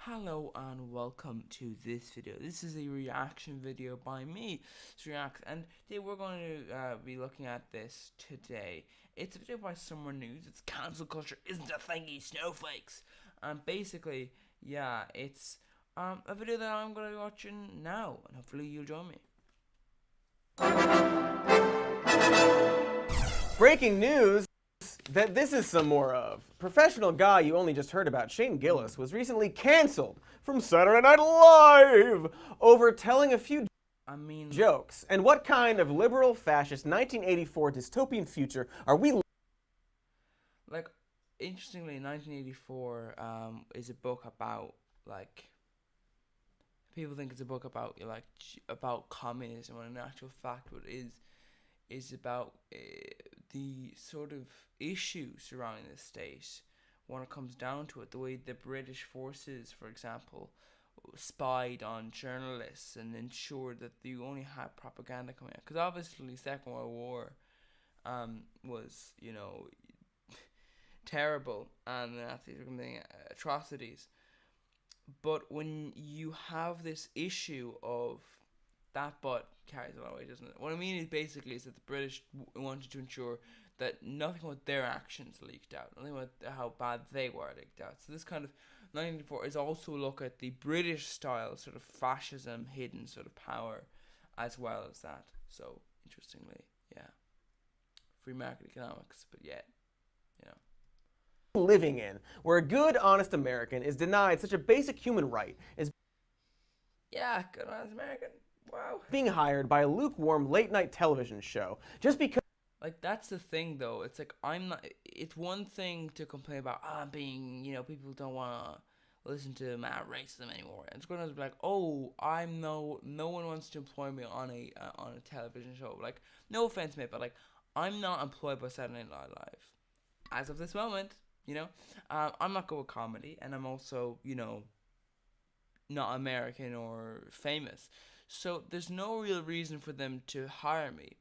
Hello and welcome to this video. This is a reaction video by me, React, and today we're going to be looking at this today. It's a video by Summer News. It's cancel culture isn't a thingy, snowflakes. And basically, yeah, it's a video that I'm going to be watching now, and hopefully you'll join me. Breaking news that this is some more of. Professional guy you only just heard about, Shane Gillis, was recently canceled from Saturday Night Live over telling a few jokes. And what kind of liberal fascist 1984 dystopian future are we Like, interestingly, 1984 is a book about, people think it's a book about, about communism, when in actual fact what it is about the sort of issues surrounding the state when it comes down to it. The way the British forces, for example, spied on journalists and ensured that you only had propaganda coming out. Because obviously, the Second World War was, terrible, and the Nazis were committing atrocities. But when you have this issue of that but carries a lot of weight, doesn't it? What I mean is basically is that the British wanted to ensure that nothing about their actions leaked out, nothing about how bad they were leaked out. So this kind of 1984 is also a look at the British style sort of fascism, hidden sort of power, as well as that. So interestingly, yeah, free market economics, but yet, living in, where a good, honest American is denied such a basic human right as good honest American. Wow. being hired by a lukewarm late-night television show just because That's the thing, though. It's like, I'm not. It's one thing to complain about, being, people don't want to listen to racism anymore. And it's going to be like, oh, no one wants to employ me on a television show. Like, no offense, mate, but like, I'm not employed by Saturday Night Live as of this moment. I'm not good with comedy, and I'm also, not American or famous. So there's no real reason for them to hire me.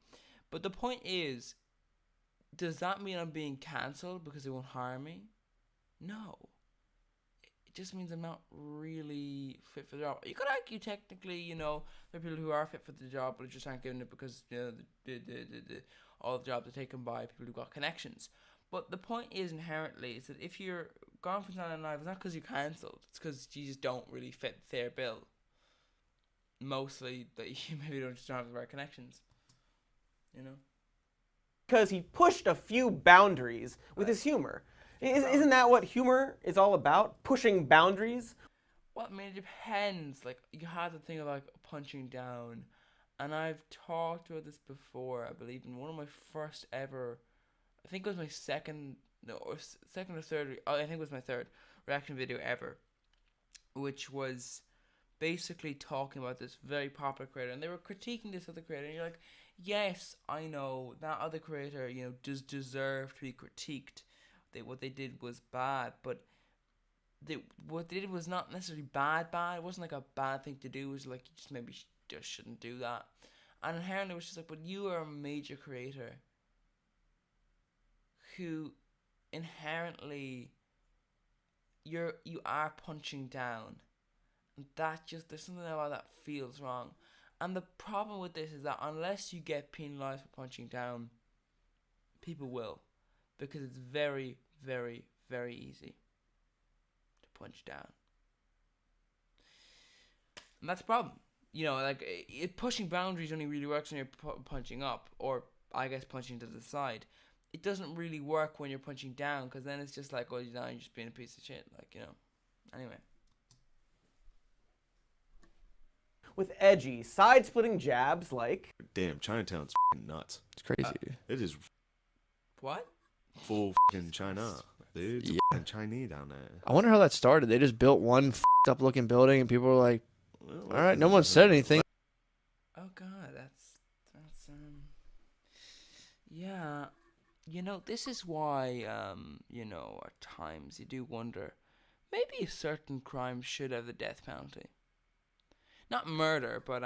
But the point is, does that mean I'm being cancelled because they won't hire me? No. It just means I'm not really fit for the job. You could argue technically, there are people who are fit for the job but just aren't given it because, all the jobs are taken by people who've got connections. But the point is inherently is that if you're gone from Saturday Night Live, it's not because you're cancelled. It's because you just don't really fit their bill. Mostly that you maybe don't have the right connections. because he pushed a few boundaries with his humor. Isn't that what humor is all about? Pushing boundaries? Well, I mean, it depends. Like, you have to think of, punching down. And I've talked about this before, I believe, in one of my first ever, I think it was my second or third, I think it was my third reaction video ever, which was basically talking about this very popular creator, and they were critiquing this other creator, and you're like, yes, I know that other creator, does deserve to be critiqued. What they did was bad, but what they did was not necessarily bad. It wasn't like a bad thing to do. It was like, you just maybe just shouldn't do that. And inherently, it was just like, but you are a major creator who inherently you are punching down. And that just, there's something about that feels wrong. And the problem with this is that unless you get penalized for punching down, people will. Because it's very, very, very easy to punch down. And that's the problem. Pushing boundaries only really works when you're punching up, or I guess punching to the side. It doesn't really work when you're punching down, because then it's just like, oh, you're just being a piece of shit. Anyway. With edgy, side-splitting jabs like, damn, Chinatown's nuts. It's crazy. It is What? full China. Dude, it's Chinese down there. I wonder how that started. They just built one up looking building, and people were like, "All right, no one said anything." Oh God, that's yeah. This is why at times you do wonder, maybe certain crimes should have the death penalty. Not murder, but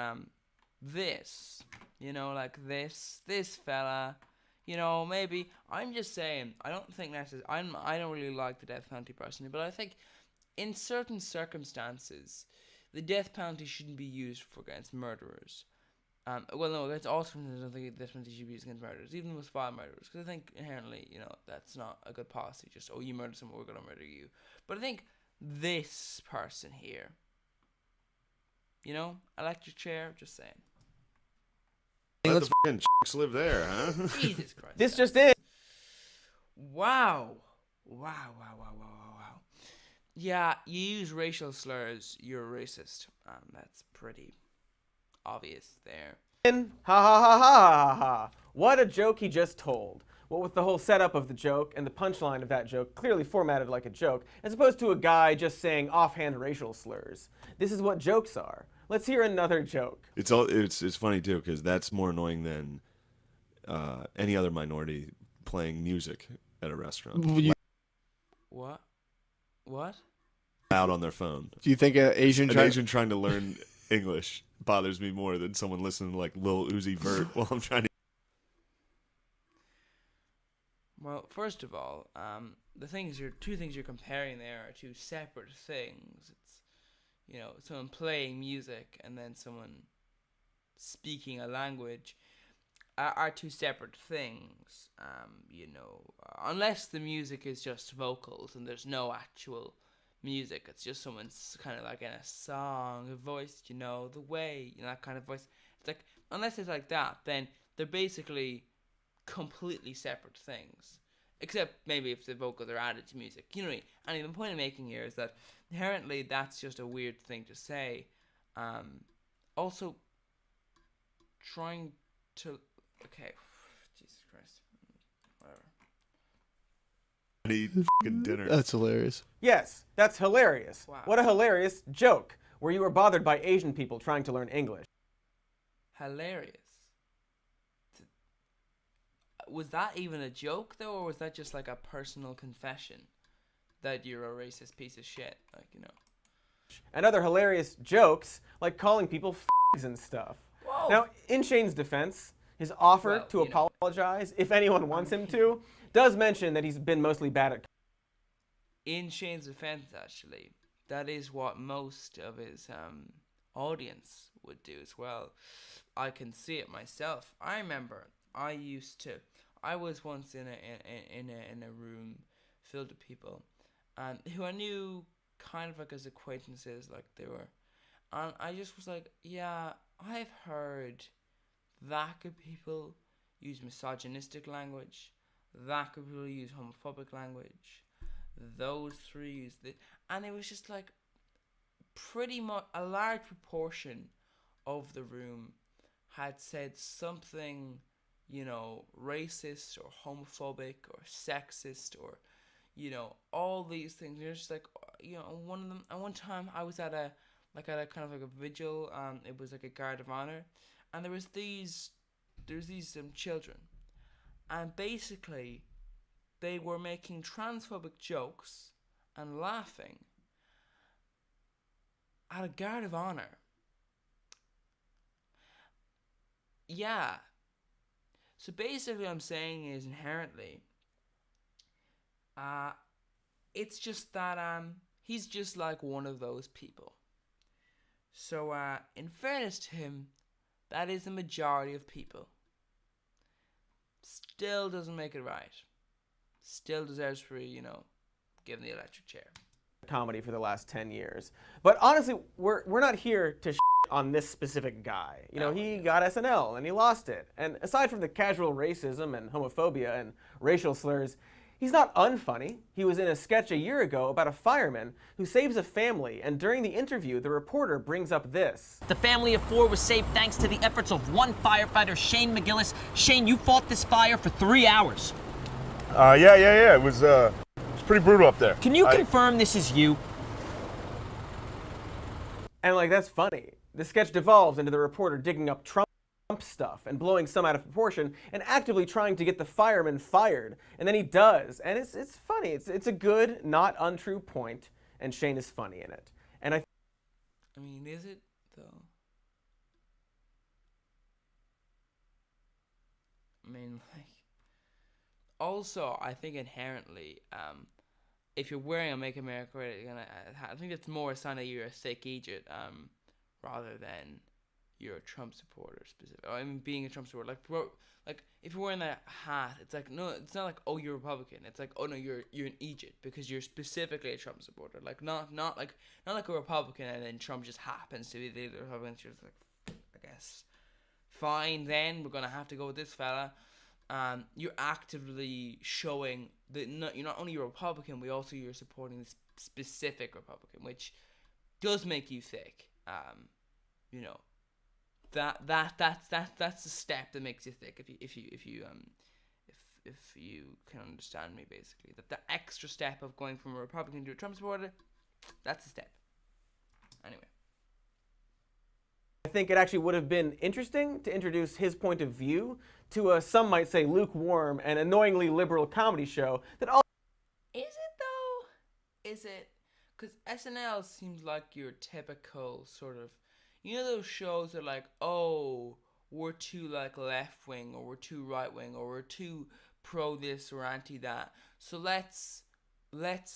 this, this fella, maybe, I'm just saying, I don't think I don't really like the death penalty personally, but I think in certain circumstances, the death penalty shouldn't be used for against murderers. Well, no, against all circumstances, I don't think the death penalty should be used against murderers, even with violent murderers, because I think inherently, that's not a good policy. Just, oh, you murdered someone, we're gonna murder you. But I think this person here, electric chair, just saying. Let the fucking chicks live there, huh? Jesus Christ. This just in. Wow. Yeah, you use racial slurs, you're a racist. That's pretty obvious there. Ha ha ha ha ha ha. What a joke he just told. What with the whole setup of the joke and the punchline of that joke clearly formatted like a joke, as opposed to a guy just saying offhand racial slurs. This is what jokes are. Let's hear another joke. It's funny too, because that's more annoying than any other minority playing music at a restaurant. What? Out on their phone. Do you think an Asian trying to learn English bothers me more than someone listening to like Lil Uzi Vert while I'm trying to. Well, first of all, two things you're comparing there are two separate things. It's someone playing music and then someone speaking a language are two separate things. Unless the music is just vocals and there's no actual music, it's just someone's kind of like in a song, a voice, the way, that kind of voice. It's like, unless it's like that, then they're basically completely separate things. Except maybe if the vocals are added to music. You know what I mean? And the point I'm making here is that inherently that's just a weird thing to say. Also, trying to... Okay. Jesus Christ. Whatever. I need fucking dinner. That's hilarious. Yes, that's hilarious. Wow. What a hilarious joke, where you were bothered by Asian people trying to learn English. Hilarious. Was that even a joke, though, or was that just like a personal confession that you're a racist piece of shit? And other hilarious jokes, like calling people f***s and stuff. Whoa. Now, in Shane's defense, his offer to apologize, if anyone wants him to, does mention that he's been mostly bad at... In Shane's defense, actually, that is what most of his audience would do as well. I can see it myself. I remember I was once in a room filled with people, who I knew kind of like as acquaintances, like they were, and I just was like, yeah, I've heard that could people use misogynistic language, that could people use homophobic language, those three use this, and it was just like pretty much a large proportion of the room had said something, racist or homophobic or sexist or, all these things. You're just like, one of them. And one time I was at a kind of like a vigil. It was like a guard of honor, and there's these children, and basically, they were making transphobic jokes and laughing at a guard of honor. Yeah. So basically what I'm saying is inherently, it's just that he's just like one of those people. So in fairness to him, that is the majority of people. Still doesn't make it right. Still deserves to be, given the electric chair. Comedy for the last 10 years. But honestly, we're not here to on this specific guy. He got SNL and he lost it. And aside from the casual racism and homophobia and racial slurs, he's not unfunny. He was in a sketch a year ago about a fireman who saves a family, and during the interview, the reporter brings up this. The family of 4 was saved thanks to the efforts of one firefighter, Shane McGillis. Shane, you fought this fire for 3 hours. Yeah. It was pretty brutal up there. Can you confirm this is you? And that's funny. The sketch devolves into the reporter digging up Trump stuff and blowing some out of proportion and actively trying to get the fireman fired. And then he does. And it's funny. It's a good, not untrue point, and Shane is funny in it. And I mean, is it though? I mean, also, I think inherently, if you're wearing a Make America Great Again, I think it's more a sign that you're a sick idiot, rather than you're a Trump supporter specific. I mean, being a Trump supporter, like, bro, like if you're wearing that hat, it's like, no, it's not like, oh, you're Republican. It's like, oh no, you're an idiot because you're specifically a Trump supporter. Like not like a Republican and then Trump just happens to be the Republican. You're just like, I guess, fine. Then we're gonna have to go with this fella. You're actively showing that you're not only a Republican, but also you're supporting this specific Republican, which does make you thick. You know, that's the step that makes you thick. If you can understand me, basically, that the extra step of going from a Republican to a Trump supporter, that's the step. Anyway. I think it actually would have been interesting to introduce his point of view to a, some might say, lukewarm and annoyingly liberal comedy show that all. Is it though? Is it? Because SNL seems like your typical sort of, you know, those shows that are like, oh, we're too like left wing or we're too right wing or we're too pro this or anti that. So let's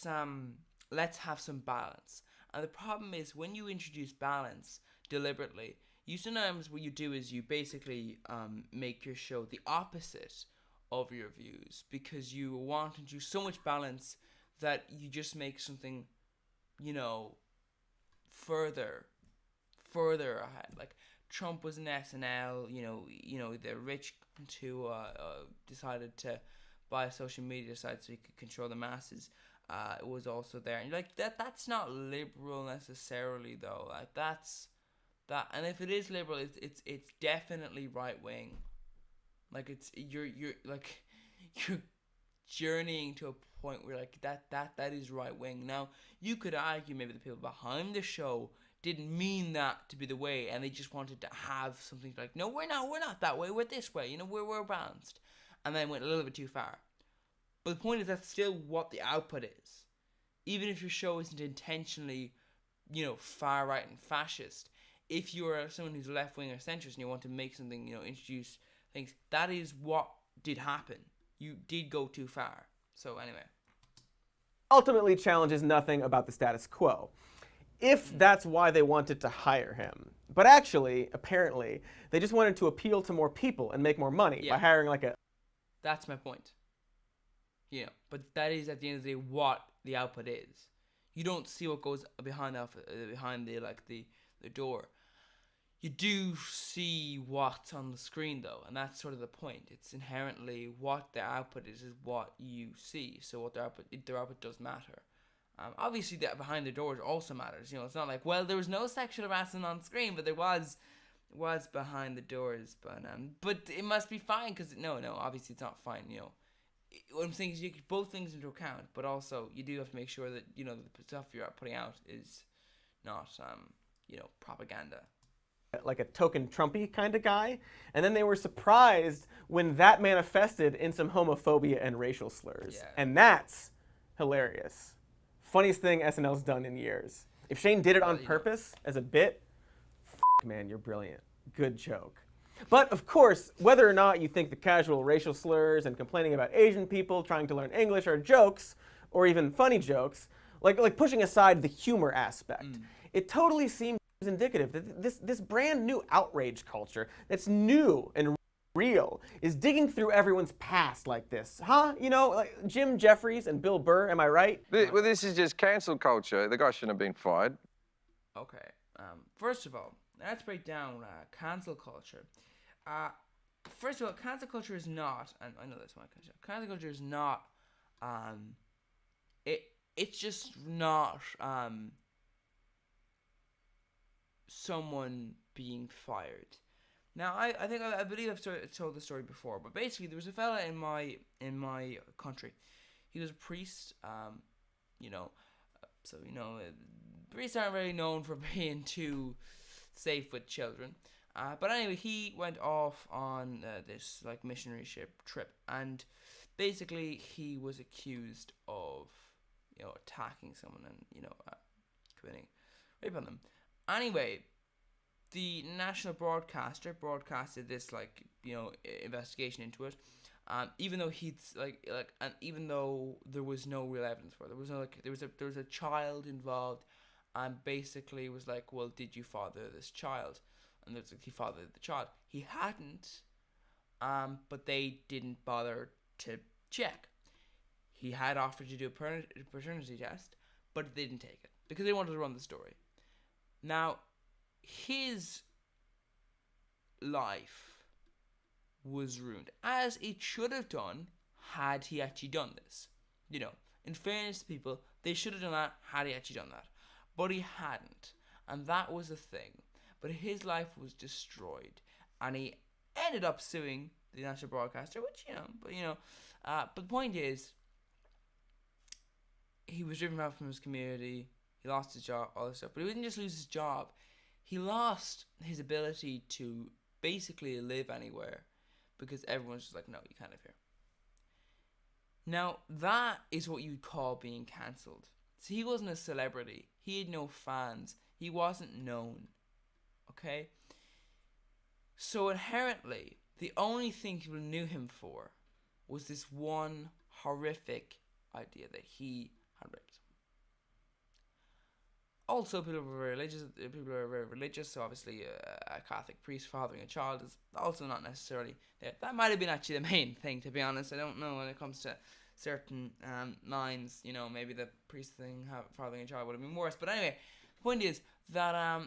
have some balance. And the problem is when you introduce balance deliberately, you sometimes what you do is you basically make your show the opposite of your views because you want to do so much balance that you just make something, you know, further ahead. Like Trump was in SNL, you know the rich who decided to buy a social media site so he could control the masses. It was also there, and like that's not liberal necessarily though. Like that's that, and if it is liberal, it's definitely right wing. Like it's you're like you're journeying to a point where like that is right wing. Now you could argue maybe the people behind the show didn't mean that to be the way, and they just wanted to have something like, no, we're not that way, we're this way, you know, we're balanced, and then went a little bit too far. But the point is that's still what the output is. Even if your show isn't intentionally, you know, far right and fascist, if you're someone who's left wing or centrist and you want to make something, you know, introduce things, that is what did happen. You did go too far. So anyway. Ultimately challenges nothing about the status quo, if that's why they wanted to hire him. But actually, apparently, they just wanted to appeal to more people and make more money by hiring like a. That's my point. You know, but that is at the end of the day what the output is. You don't see what goes behind the door. You do see what's on the screen though, and that's sort of the point. It's inherently what the output is what you see. So what their output does matter. Obviously, that behind the doors also matters. You know, it's not like, well, there was no sexual harassment on screen, but there was behind the doors. But it must be fine because no, obviously it's not fine. You know, what I'm saying is you take both things into account, but also you do have to make sure that, you know, the stuff you're putting out is not you know, propaganda. Like a token Trumpy kind of guy, and then they were surprised when that manifested in some homophobia and racial slurs, and that's hilarious. Funniest thing SNL's done in years. If Shane did it on purpose as a bit, man, you're brilliant. Good joke. But of course, whether or not you think the casual racial slurs and complaining about Asian people trying to learn English are jokes, or even funny jokes, like pushing aside the humor aspect, it totally seems indicative that this brand new outrage culture that's new and real is digging through everyone's past like this. Huh? You know, like Jim Jeffries and Bill Burr, am I right? Well, this is just cancel culture. The guy shouldn't have been fired. Okay. First of all, let's break down cancel culture. First of all, cancel culture is not, and I know this one. Cancel culture is not. It's just not someone being fired. Now, I believe I've told the story before, but basically there was a fella in my country. He was a priest. You know, so you know, priests aren't really known for being too safe with children. But anyway, he went off on this like missionary trip, and basically he was accused of, you know, attacking someone and, you know, committing rape on them. Anyway, the national broadcaster broadcasted this, like, you know, investigation into it, Even though and even though there was no real evidence for it, there was no there was a child involved, and basically it was like, well, did you father this child? And there's like, he fathered the child. He hadn't, but they didn't bother to check. He had offered to do a paternity test, but they didn't take it because they wanted to run the story. Now, his life was ruined, as it should have done had he actually done this. You know, in fairness to people, they should have done that had he actually done that. But he hadn't, and that was the thing. But his life was destroyed, and he ended up suing the national broadcaster, which, but the point is, he was driven out from his community, he lost his job, all this stuff. But he didn't just lose his job, he lost his ability to basically live anywhere, because everyone's just like, no, you can't live here. Now, that is what you'd call being cancelled. So he wasn't a celebrity, he had no fans, he wasn't known, okay? So inherently, the only thing people knew him for was this one horrific idea that he had raped. Also, people are very religious. So obviously, a Catholic priest fathering a child is also not necessarily there. That might have been actually the main thing, to be honest. I don't know when it comes to certain lines. Maybe the priest thing, fathering a child, would have been worse. But anyway, the point is that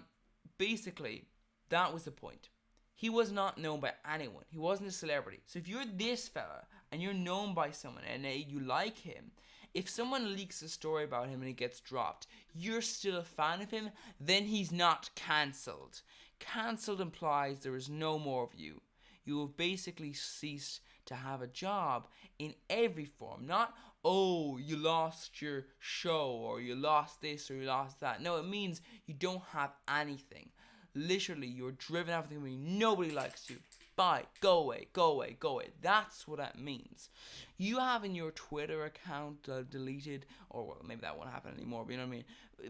basically that was the point. He was not known by anyone. He wasn't a celebrity. So if you're this fella and you're known by someone and you like him, if someone leaks a story about him and it gets dropped, you're still a fan of him, then he's not cancelled. Cancelled implies there is no more of you. You have basically ceased to have a job in every form. Not, oh, you lost your show, or you lost this, or you lost that. No, it means you don't have anything. Literally, you're driven out of the community. Nobody likes you. Bye. Go away. Go away. Go away. That's what that means. You having your Twitter account deleted, or well, maybe that won't happen anymore, but you know what I mean?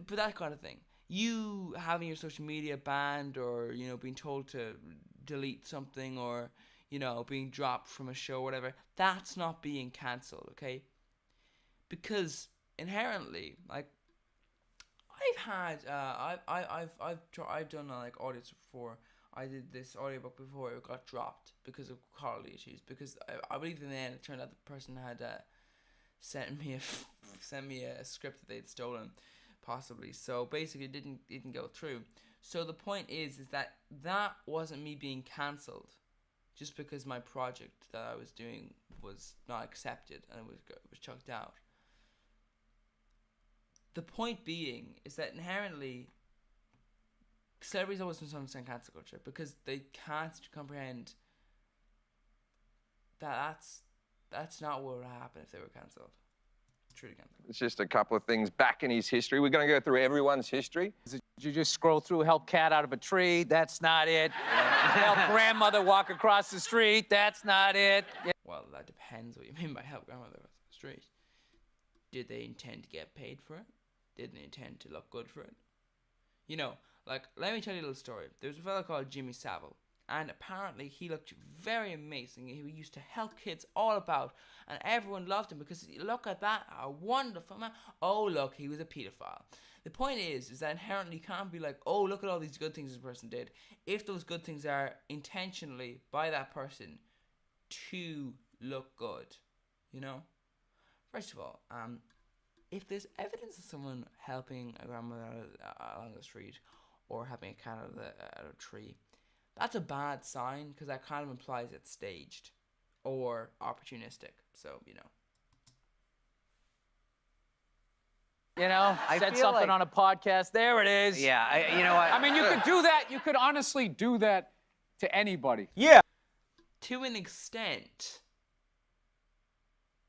But that kind of thing. You having your social media banned, or, being told to delete something, or, being dropped from a show or whatever, that's not being cancelled, okay? Because inherently, like, I've done audits before. I did this audiobook before it got dropped because of quality issues. Because I believe in the end it turned out the person had sent me a script that they'd stolen, possibly. So basically, it didn't go through. So the point is that wasn't me being cancelled, just because my project that I was doing was not accepted and it was chucked out. The point being is that inherently, celebrities always misunderstand cancel culture because they can't comprehend that that's not what would happen if they were cancelled. Truly cancelled. It's just a couple of things back in his history. We're going to go through everyone's history. Did you just scroll through, help cat out of a tree? That's not it. Help grandmother walk across the street? That's not it. Well, that depends what you mean by help grandmother across the street. Did they intend to get paid for it? Did they intend to look good for it? Let me tell you a little story. There was a fellow called Jimmy Savile, and apparently he looked very amazing. He used to help kids all about, and everyone loved him because, look at that, a wonderful man. Oh, look, he was a pedophile. The point is that inherently you can't be like, oh, look at all these good things this person did, if those good things are intentionally by that person to look good, First of all, if there's evidence of someone helping a grandmother along the street or helping a cat out of a tree, that's a bad sign, because that kind of implies it's staged or opportunistic. So, I said something on a podcast. There it is. Yeah, you know what? I mean, you could do that. You could honestly do that to anybody. Yeah. To an extent.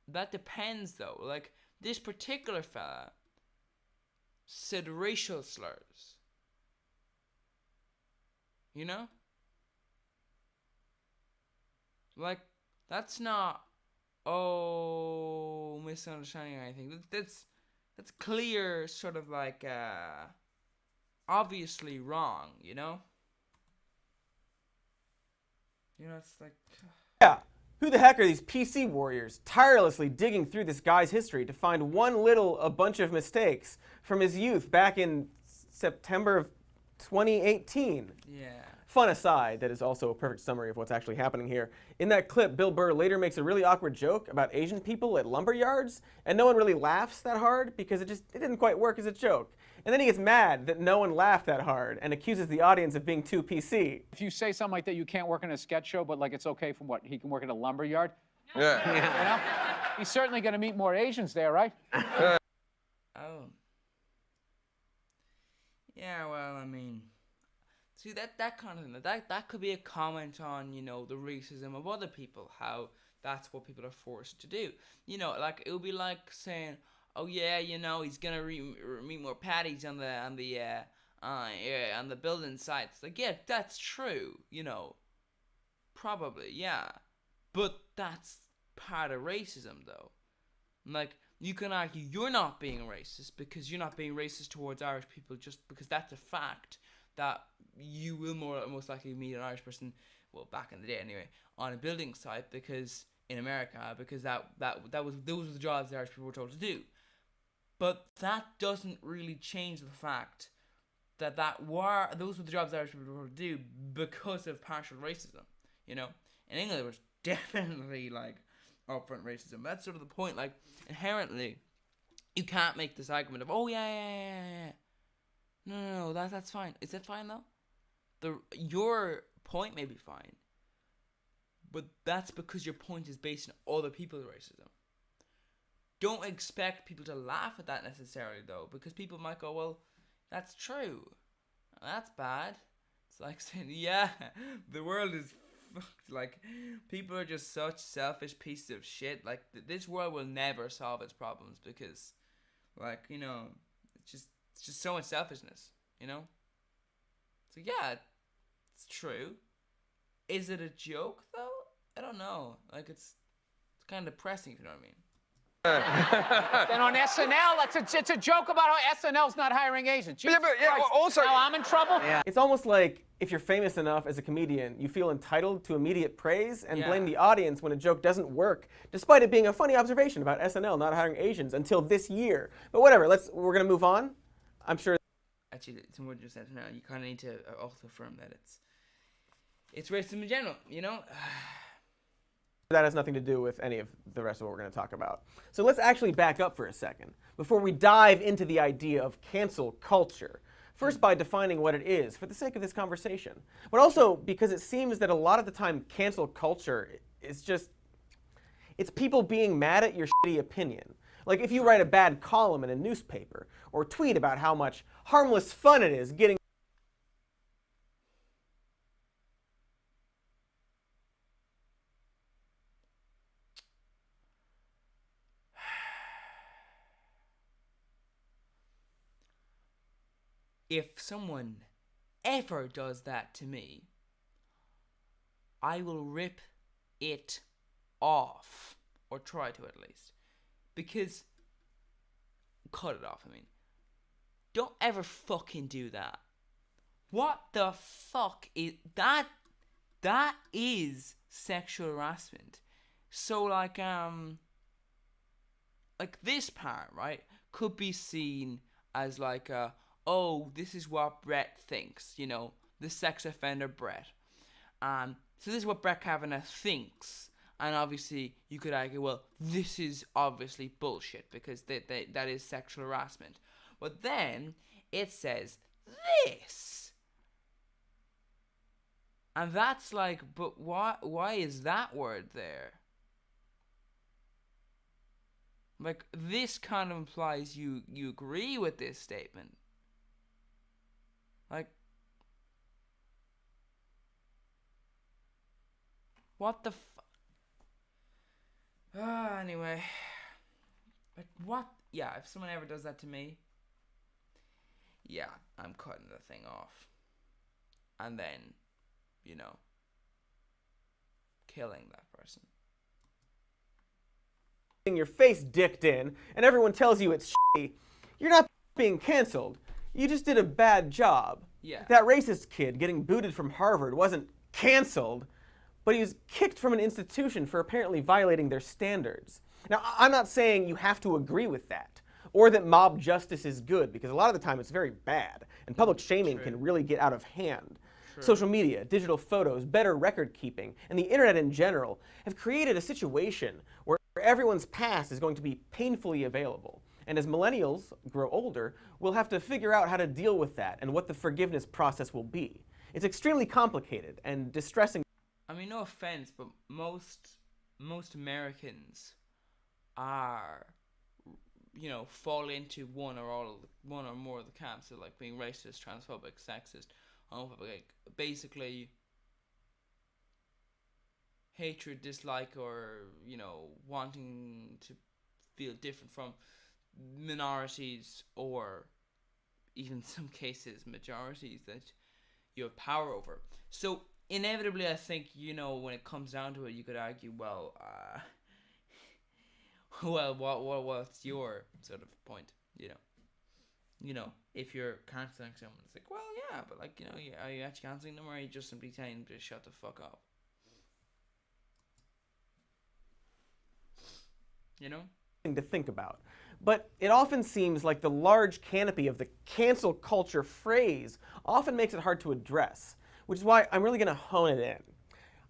That depends, though. Like, this particular fella said racial slurs. Like, that's not, misunderstanding or anything. That's clear, sort of like, obviously wrong, It's like... Yeah. Who the heck are these PC warriors tirelessly digging through this guy's history to find a bunch of mistakes from his youth back in September of 2018? Yeah. Fun aside, that is also a perfect summary of what's actually happening here. In that clip, Bill Burr later makes a really awkward joke about Asian people at lumber yards, and no one really laughs that hard because it didn't quite work as a joke. And then he gets mad that no one laughed that hard and accuses the audience of being too PC. If you say something like that, you can't work in a sketch show, but like it's okay from what? He can work in a lumber yard? Yeah. You know? He's certainly going to meet more Asians there, right? Oh. Yeah, well, I mean, see, that kind of thing, that could be a comment on, you know, the racism of other people, how that's what people are forced to do. You know, like, it would be like saying, oh yeah, you know, he's gonna meet more patties on the building sites. Like, yeah, that's true, you know, probably, yeah, but that's part of racism, though. Like, you can argue you're not being racist because you're not being racist towards Irish people, just because that's a fact that you will most likely meet an Irish person, well, back in the day anyway, on a building site, because in America, because those were the jobs the Irish people were told to do. But that doesn't really change the fact that those were the jobs the Irish people were told to do because of partial racism. You know, in England there was definitely like upfront racism. That's sort of the point. Like, inherently, you can't make this argument of, oh yeah. No, that's fine. Is it fine though? Your point may be fine, but that's because your point is based on other people's racism. Don't expect people to laugh at that necessarily, though, because people might go, well, that's true. That's bad. It's like saying, yeah, the world is fucked. Like, people are just such selfish pieces of shit. Like, this world will never solve its problems because, like, you know, it's just so much selfishness, you know? So, yeah, it's true. Is it a joke, though? I don't know. Like, it's kind of depressing, if you know what I mean. Then on SNL, it's a joke about how SNL's not hiring Asians. Jesus Christ. Also, now I'm in trouble. Yeah. It's almost like if you're famous enough as a comedian, you feel entitled to immediate praise and Yeah. blame the audience when a joke doesn't work, despite it being a funny observation about SNL not hiring Asians until this year. But whatever, we're gonna move on. I'm sure. Actually, it's more than just SNL. You kind of need to also affirm that it's racism in general, you know? That has nothing to do with any of the rest of what we're going to talk about. So let's actually back up for a second before we dive into the idea of cancel culture. First, by defining what it is for the sake of this conversation, but also because it seems that a lot of the time cancel culture is it's people being mad at your shitty opinion. Like if you write a bad column in a newspaper or tweet about how much harmless fun it is getting If someone ever does that to me, I will rip it off. Or try to, at least. Because, cut it off, I mean. Don't ever fucking do that. What the fuck is that? That is sexual harassment. So, like this part, right, could be seen as like oh, this is what Brett thinks, you know, the sex offender Brett. So this is what Brett Kavanaugh thinks. And obviously, you could argue, well, this is obviously bullshit because that is sexual harassment. But then it says this. And that's like, but why is that word there? Like, this kind of implies you agree with this statement. Like, what the anyway. Like, what? Yeah, if someone ever does that to me, yeah, I'm cutting the thing off. And then, you know, killing that person. your face dicked in and everyone tells you it's shitty, you're not being canceled. You just did a bad job. Yeah. That racist kid getting booted from Harvard wasn't canceled, but he was kicked from an institution for apparently violating their standards. Now, I'm not saying you have to agree with that, or that mob justice is good, because a lot of the time it's very bad, and public shaming can really get out of hand. Social media, digital photos, better record keeping, and the internet in general have created a situation where everyone's past is going to be painfully available. And as millennials grow older, we'll have to figure out how to deal with that and what the forgiveness process will be. It's extremely complicated and distressing. I mean, no offense, but most Americans are, fall into one or more of the camps, so like being racist, transphobic, sexist, homophobic, like basically hatred, dislike, or wanting to feel different from minorities, or even in some cases majorities that you have power over. So inevitably, I think, when it comes down to it, you could argue, well, what's your sort of point? If you're canceling someone, it's like, well, yeah, but like, are you actually canceling them, or are you just simply telling them to shut the fuck up? To think about. But it often seems like the large canopy of the cancel culture phrase often makes it hard to address, which is why I'm really going to hone it in.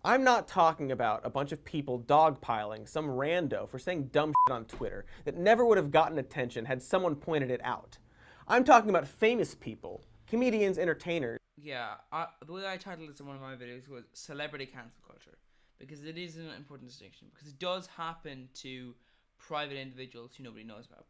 I'm not talking about a bunch of people dogpiling some rando for saying dumb shit on Twitter that never would have gotten attention had someone pointed it out. I'm talking about famous people, comedians, entertainers. Yeah, the way I titled this in one of my videos was Celebrity Cancel Culture, because it is an important distinction, because it does happen to private individuals who nobody knows about.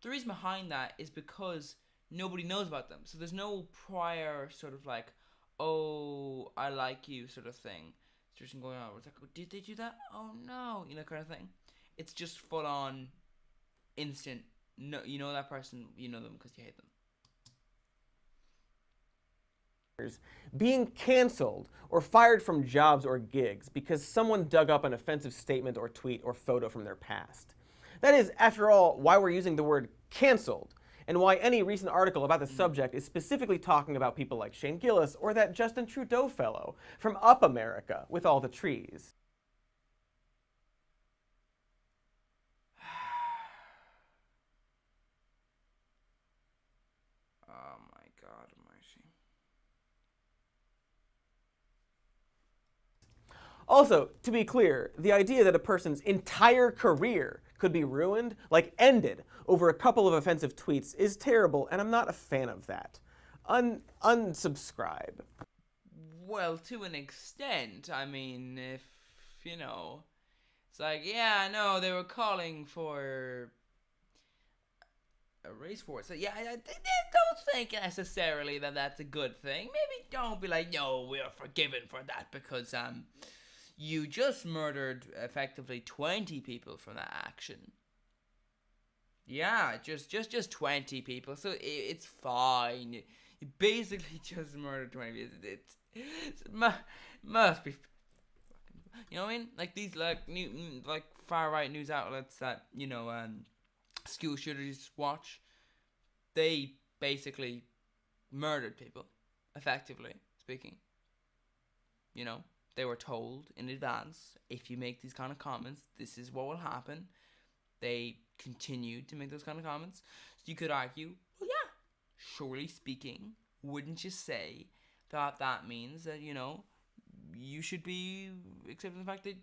The reason behind that is because nobody knows about them, so there's no prior sort of like, oh, I like you sort of thing situation going on. It's like, oh, did they do that? Oh no, kind of thing. It's just full on, instant. No, you know that person, you know them because you hate them. Being canceled or fired from jobs or gigs because someone dug up an offensive statement or tweet or photo from their past. That is, after all, why we're using the word canceled, and why any recent article about the subject is specifically talking about people like Shane Gillis or that Justin Trudeau fellow from Up America with all the trees. Oh my God almighty. Also, to be clear, the idea that a person's entire career could be ruined, like ended, over a couple of offensive tweets is terrible, and I'm not a fan of that. Unsubscribe. Well, to an extent. I mean, if, it's like, yeah, no, they were calling for a race war. So, yeah, I don't think necessarily that that's a good thing. Maybe don't be like, no, we are forgiven for that because, you just murdered effectively 20 people from that action. Yeah, just 20 people. So it's fine. You basically just murdered 20 people. It must be. You know what I mean? Like these like far right news outlets that school shooters watch. They basically murdered people, effectively speaking. They were told in advance, if you make these kind of comments, this is what will happen. They continued to make those kind of comments. So you could argue, well, yeah, surely speaking, wouldn't you say that that means that, you should be accepting the fact that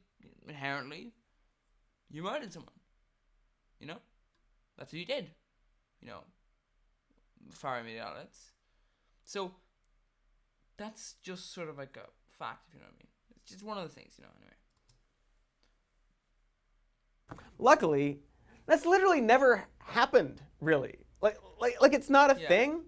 inherently you murdered someone? That's what you did. Far media outlets. So that's just sort of like a fact, if you know what I mean. It's just one of the things, anyway. Luckily, that's literally never happened, really. Like it's not a thing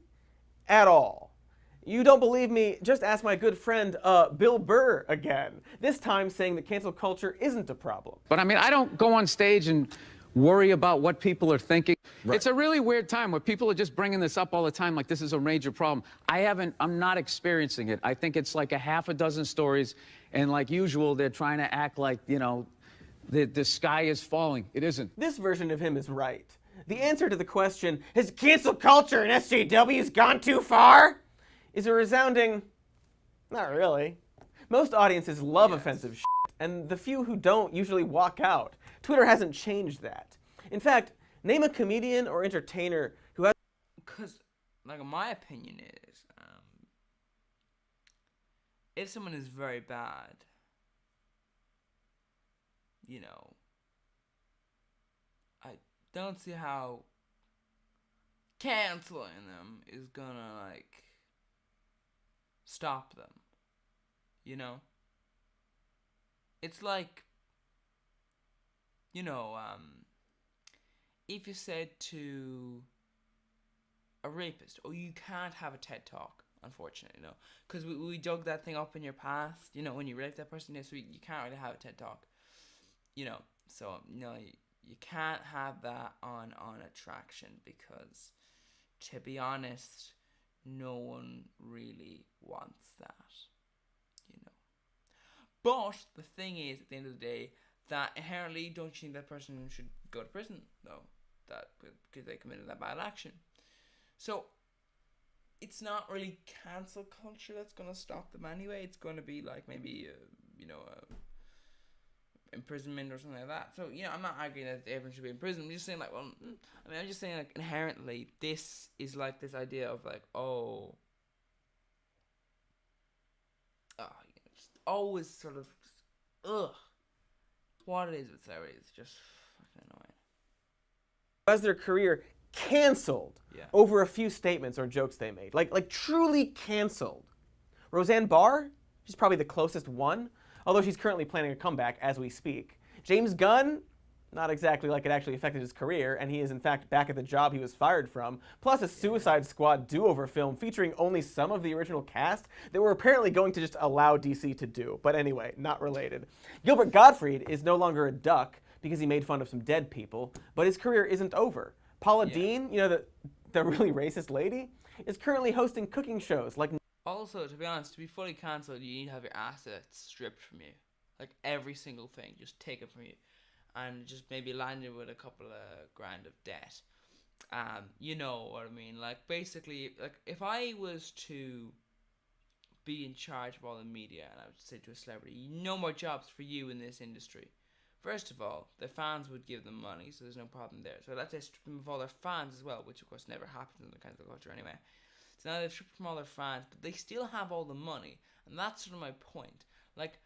at all. You don't believe me? Just ask my good friend Bill Burr again. This time saying that cancel culture isn't a problem. But I mean, I don't go on stage and worry about what people are thinking. Right. It's a really weird time where people are just bringing this up all the time like this is a major problem. I'm not experiencing it. I think it's like a half a dozen stories, and like usual, they're trying to act like, the sky is falling. It isn't. This version of him is right. The answer to the question, has cancel culture and SJWs gone too far? Is a resounding, not really. Most audiences love Yes. offensive shit, and the few who don't usually walk out. Twitter hasn't changed that. In fact, name a comedian or entertainer who has... Because, like, my opinion is, if someone is very bad, you know, I don't see how canceling them is gonna, like, stop them. You know? It's like, you know, if you said to a rapist, oh, you can't have a TED Talk, unfortunately, no. Because we dug that thing up in your past, you know, when you raped that person, so you can't really have a TED Talk. You know, so, you know, you can't have that on attraction because, to be honest, no one really wants that, you know. But the thing is, at the end of the day, that inherently, don't you think that person should go to prison, though? That because they committed that bad action. So, it's not really cancel culture that's going to stop them anyway. It's going to be like maybe, imprisonment or something like that. So, you know, I'm not arguing that everyone should be in prison. I'm just saying, like, well, I'm just saying, like, inherently, this is like this idea of, like, just always sort of, what it is with celebrities, it's just fucking annoying. has their career canceled over a few statements or jokes they made. Like truly canceled. Roseanne Barr, she's probably the closest one, although she's currently planning a comeback as we speak. James Gunn, not exactly like it actually affected his career, and he is in fact back at the job he was fired from, plus a Suicide Squad do-over film featuring only some of the original cast that we're apparently going to just allow DC to do. But anyway, not related. Gilbert Gottfried is no longer a duck because he made fun of some dead people, but his career isn't over. Paula Deen, you know, the really racist lady, is currently hosting cooking shows like... Also, to be honest, to be fully cancelled, you need to have your assets stripped from you. Like, every single thing, just taken from you. And just maybe land you with a couple of grand of debt. You know what I mean? Like, basically, like, if I was to be in charge of all the media, and I would say to a celebrity, no more jobs for you in this industry. First of all, the fans would give them money, so there's no problem there. So let's say strip them of all their fans as well, which of course never happens in the cancel culture anyway. So now they've stripped from all their fans, but they still have all the money. And that's sort of my point. Like,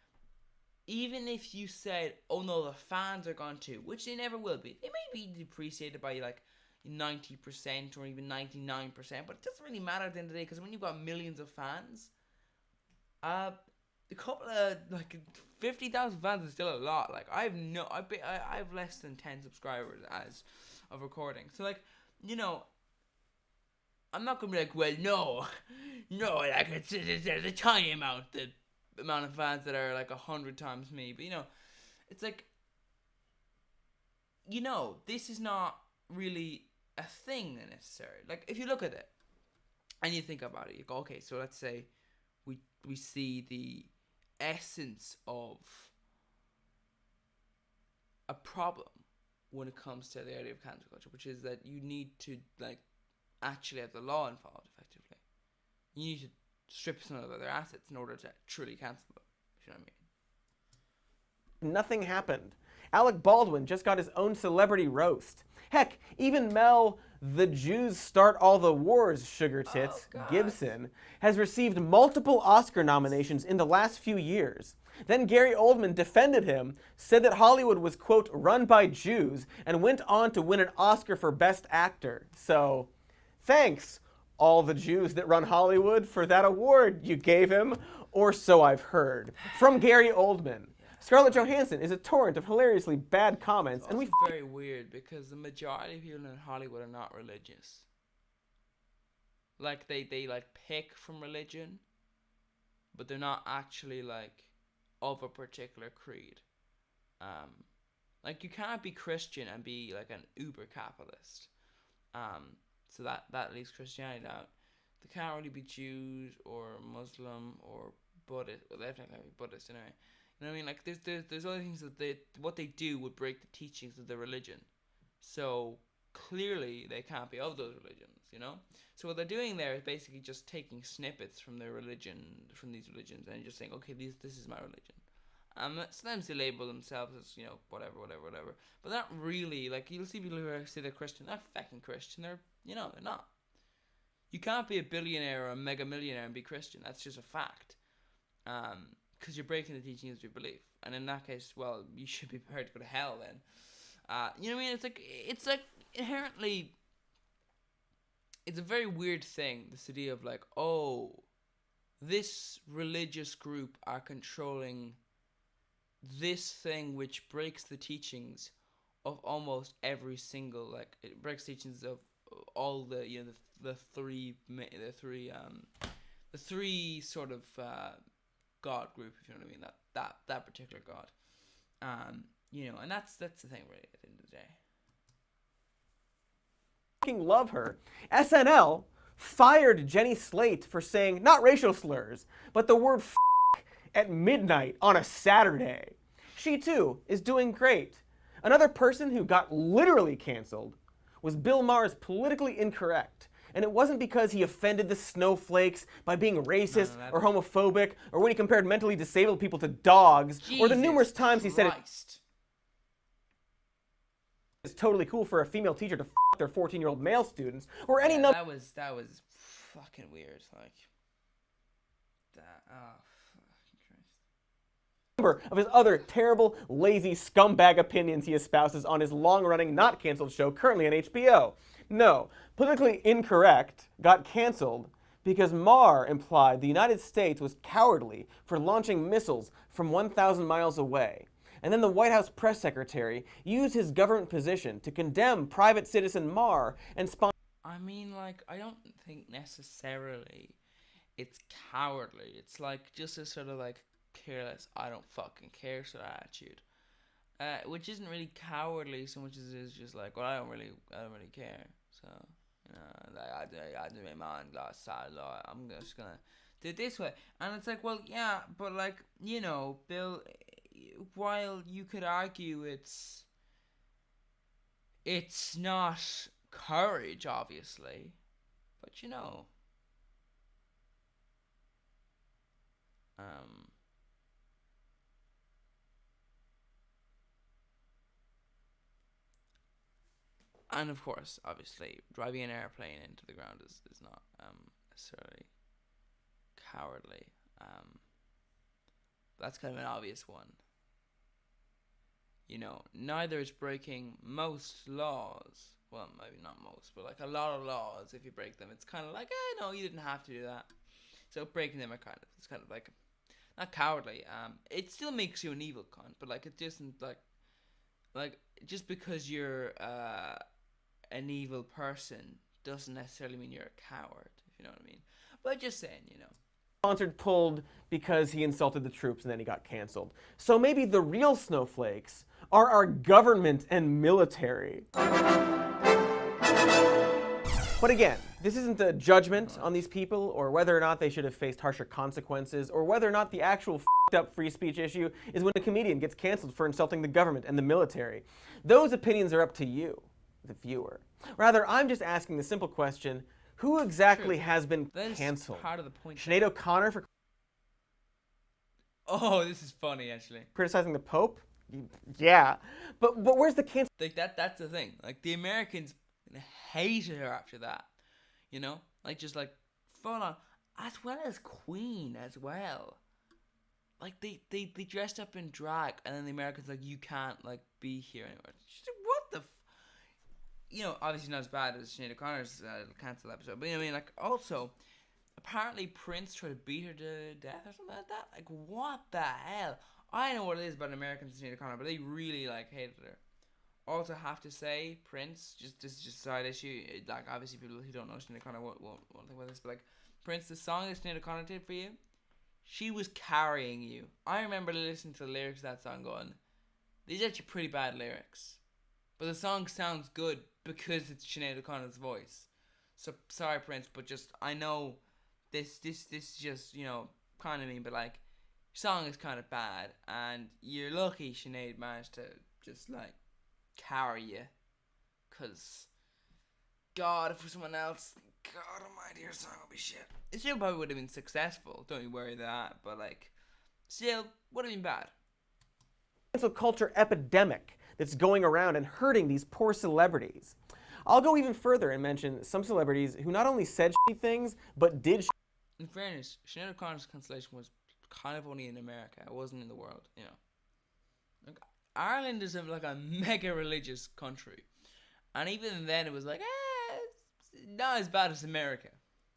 even if you said, oh no, the fans are gone too, which they never will be. They may be depreciated by like 90% or even 99%, but it doesn't really matter at the end of the day, because when you've got millions of fans, a couple of, like, 50,000 fans is still a lot. Like, I have less than 10 subscribers as of recording. So, like, you know, I'm not going to be like, well, no, like, there's a tiny amount, the amount of fans that are, like, 100 times me. But, you know, it's like, you know, this is not really a thing necessarily. Like, if you look at it, and you think about it, you go, okay, so let's say we see the essence of a problem when it comes to the idea of cancel culture, which is that you need to, like, actually have the law involved effectively. You need to strip some of their assets in order to truly cancel them. You know what I mean? Nothing happened. Alec Baldwin just got his own celebrity roast. Heck, even Mel, the Jews start all the wars, sugar tits, Gibson, has received multiple Oscar nominations in the last few years. Then Gary Oldman defended him, said that Hollywood was, quote, run by Jews, and went on to win an Oscar for Best Actor. So, thanks, all the Jews that run Hollywood, for that award you gave him, or so I've heard. From Gary Oldman. Scarlett Johansson is a torrent of hilariously bad comments, and It's very weird because the majority of people in Hollywood are not religious. Like, they like pick from religion, but they're not actually, like, of a particular creed. Like, you can't be Christian and be like an uber capitalist. So that leaves Christianity out. They can't really be Jews or Muslim or Buddhist. Well, they're technically Buddhist anyway. You know what I mean? Like, there's other things that what they do would break the teachings of the religion. So clearly they can't be of those religions, you know. So what they're doing there is basically just taking snippets from their religion, from these religions, and just saying, okay, this is my religion. Sometimes they label themselves as, you know, whatever. But they're not really, like, you'll see people who say they're Christian. They're not fucking Christian. They're not. You can't be a billionaire or a mega millionaire and be Christian. That's just a fact. Because you're breaking the teachings of your belief. And in that case, well, you should be prepared to go to hell then. You know what I mean? It's like inherently, it's a very weird thing, this idea of like, oh, this religious group are controlling this thing which breaks the teachings of almost every single, like, it breaks teachings of all the, you know, the three sort of God group, if you know what I mean, that particular God. You know, and that's the thing, really, at the end of the day. Fucking love her. SNL fired Jenny Slate for saying not racial slurs, but the word at midnight on a Saturday. She too is doing great. Another person who got literally canceled was Bill Maher's politically incorrect. And it wasn't because he offended the snowflakes by being racist or homophobic, or when he compared mentally disabled people to dogs, or the numerous times he said it's totally cool for a female teacher to their 14-year-old male students, or any number. That was fucking weird. Like that. Oh, Number of his other terrible, lazy, scumbag opinions he espouses on his long-running, not canceled show currently on HBO. No, politically incorrect got canceled because Maher implied the United States was cowardly for launching missiles from 1,000 miles away. And then the White House press secretary used his government position to condemn private citizen Maher and sponsor. I mean, like, I don't think necessarily it's cowardly. It's like just a sort of like careless, I don't fucking care sort of attitude. Which isn't really cowardly so much as it is just like, well, I don't really care. So, you know, like I do my mind glass side, I'm just gonna do it this way. And it's like, well, yeah, but like, you know, Bill, while you could argue it's not courage, obviously, but you know, and of course, obviously, driving an airplane into the ground is not necessarily cowardly. That's kind of an obvious one. You know, neither is breaking most laws. Well, maybe not most, but like a lot of laws, if you break them, it's kind of like, no, you didn't have to do that. So breaking them it's kind of like, not cowardly. It still makes you an evil cunt, but like it doesn't like just because you're an evil person doesn't necessarily mean you're a coward, if you know what I mean. But just saying, you know. Sponsored pulled because he insulted the troops and then he got canceled. So maybe the real snowflakes are our government and military. But again, this isn't a judgment on these people or whether or not they should have faced harsher consequences or whether or not the actual up free speech issue is when a comedian gets canceled for insulting the government and the military. Those opinions are up to you, the viewer. Rather, I'm just asking the simple question, who exactly has been canceled? Part of the point. Sinead O'Connor for this is funny actually. criticizing the Pope? Yeah. But where's the cancel? Like that's the thing. Like the Americans hated her after that. You know? Like just like full on. As well as Queen as well. Like they dressed up in drag and then the Americans like, you can't like be here anymore. What the you know, obviously not as bad as Sinead O'Connor's cancelled episode, but you know what I mean? Like, also, apparently Prince tried to beat her to death or something like that. Like, what the hell? I know what it is about Americans and Sinead O'Connor, but they really, like, hated her. Also, have to say, Prince, this is just a side issue. Like, obviously, people who don't know Sinead O'Connor won't think about this, but, like, Prince, the song that Sinead O'Connor did for you, she was carrying you. I remember listening to the lyrics of that song going, these are actually pretty bad lyrics. But the song sounds good because it's Sinead O'Connor's voice. So, sorry, Prince, but just, I know this just, you know, kind of mean, but, like, your song is kind of bad, and you're lucky Sinead managed to just, like, carry you. Because, God, if it was someone else, God almighty, your song would be shit. It still probably would have been successful, don't you worry that, but like, still, would have been bad. Cancel culture epidemic that's going around and hurting these poor celebrities. I'll go even further and mention some celebrities who not only said shitty things, but did In fairness, Sinead O'Connor's cancellation was kind of only in America. It wasn't in the world, you know. Like, Ireland is like a mega religious country. And even then it was like, it's not as bad as America,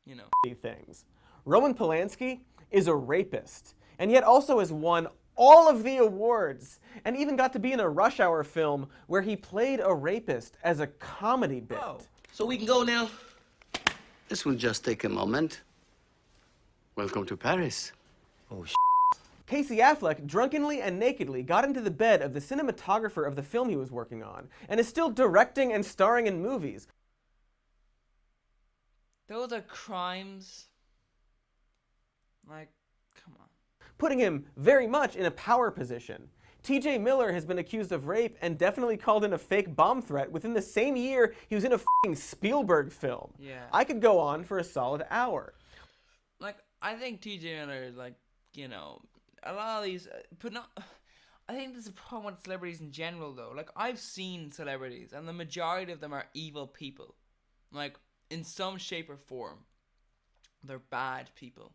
you know. things. Roman Polanski is a rapist, and yet also has won all of the awards, and even got to be in a Rush Hour film where he played a rapist as a comedy bit. Oh. So we can go now? This will just take a moment. Welcome to Paris. Oh, Casey Affleck drunkenly and nakedly got into the bed of the cinematographer of the film he was working on, and is still directing and starring in movies. Those are crimes. Like, come on. Putting him very much in a power position. TJ Miller has been accused of rape and definitely called in a fake bomb threat within the same year he was in a f***ing Spielberg film. Yeah. I could go on for a solid hour. Like, I think TJ Miller, like, you know, a lot of these, but not. I think there's a problem with celebrities in general, though. Like, I've seen celebrities, and the majority of them are evil people. Like, in some shape or form, they're bad people.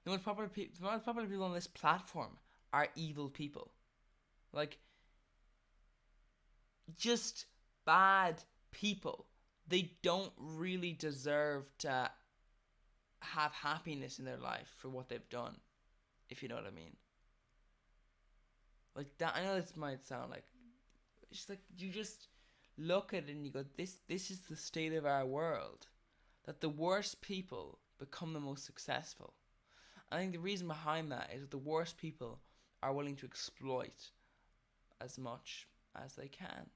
The most popular people on this platform are evil people. Like, just bad people. They don't really deserve to have happiness in their life for what they've done, if you know what I mean. Like that, I know this might sound like, it's just like, you just look at it and you go, this is the state of our world, that the worst people become the most successful. I think the reason behind that is that the worst people are willing to exploit as much as they can,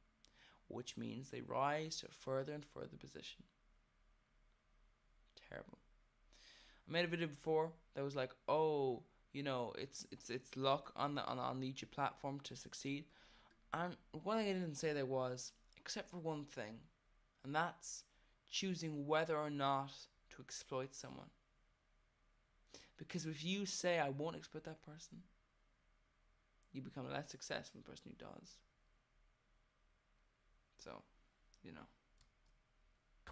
which means they rise to a further and further position. Terrible. I made a video before that was like, oh, you know, it's luck on the YouTube platform to succeed. And one thing I didn't say there was, except for one thing, and that's choosing whether or not to exploit someone. Because if you say, I won't exploit that person, you become less successful than the person who does. So, you know.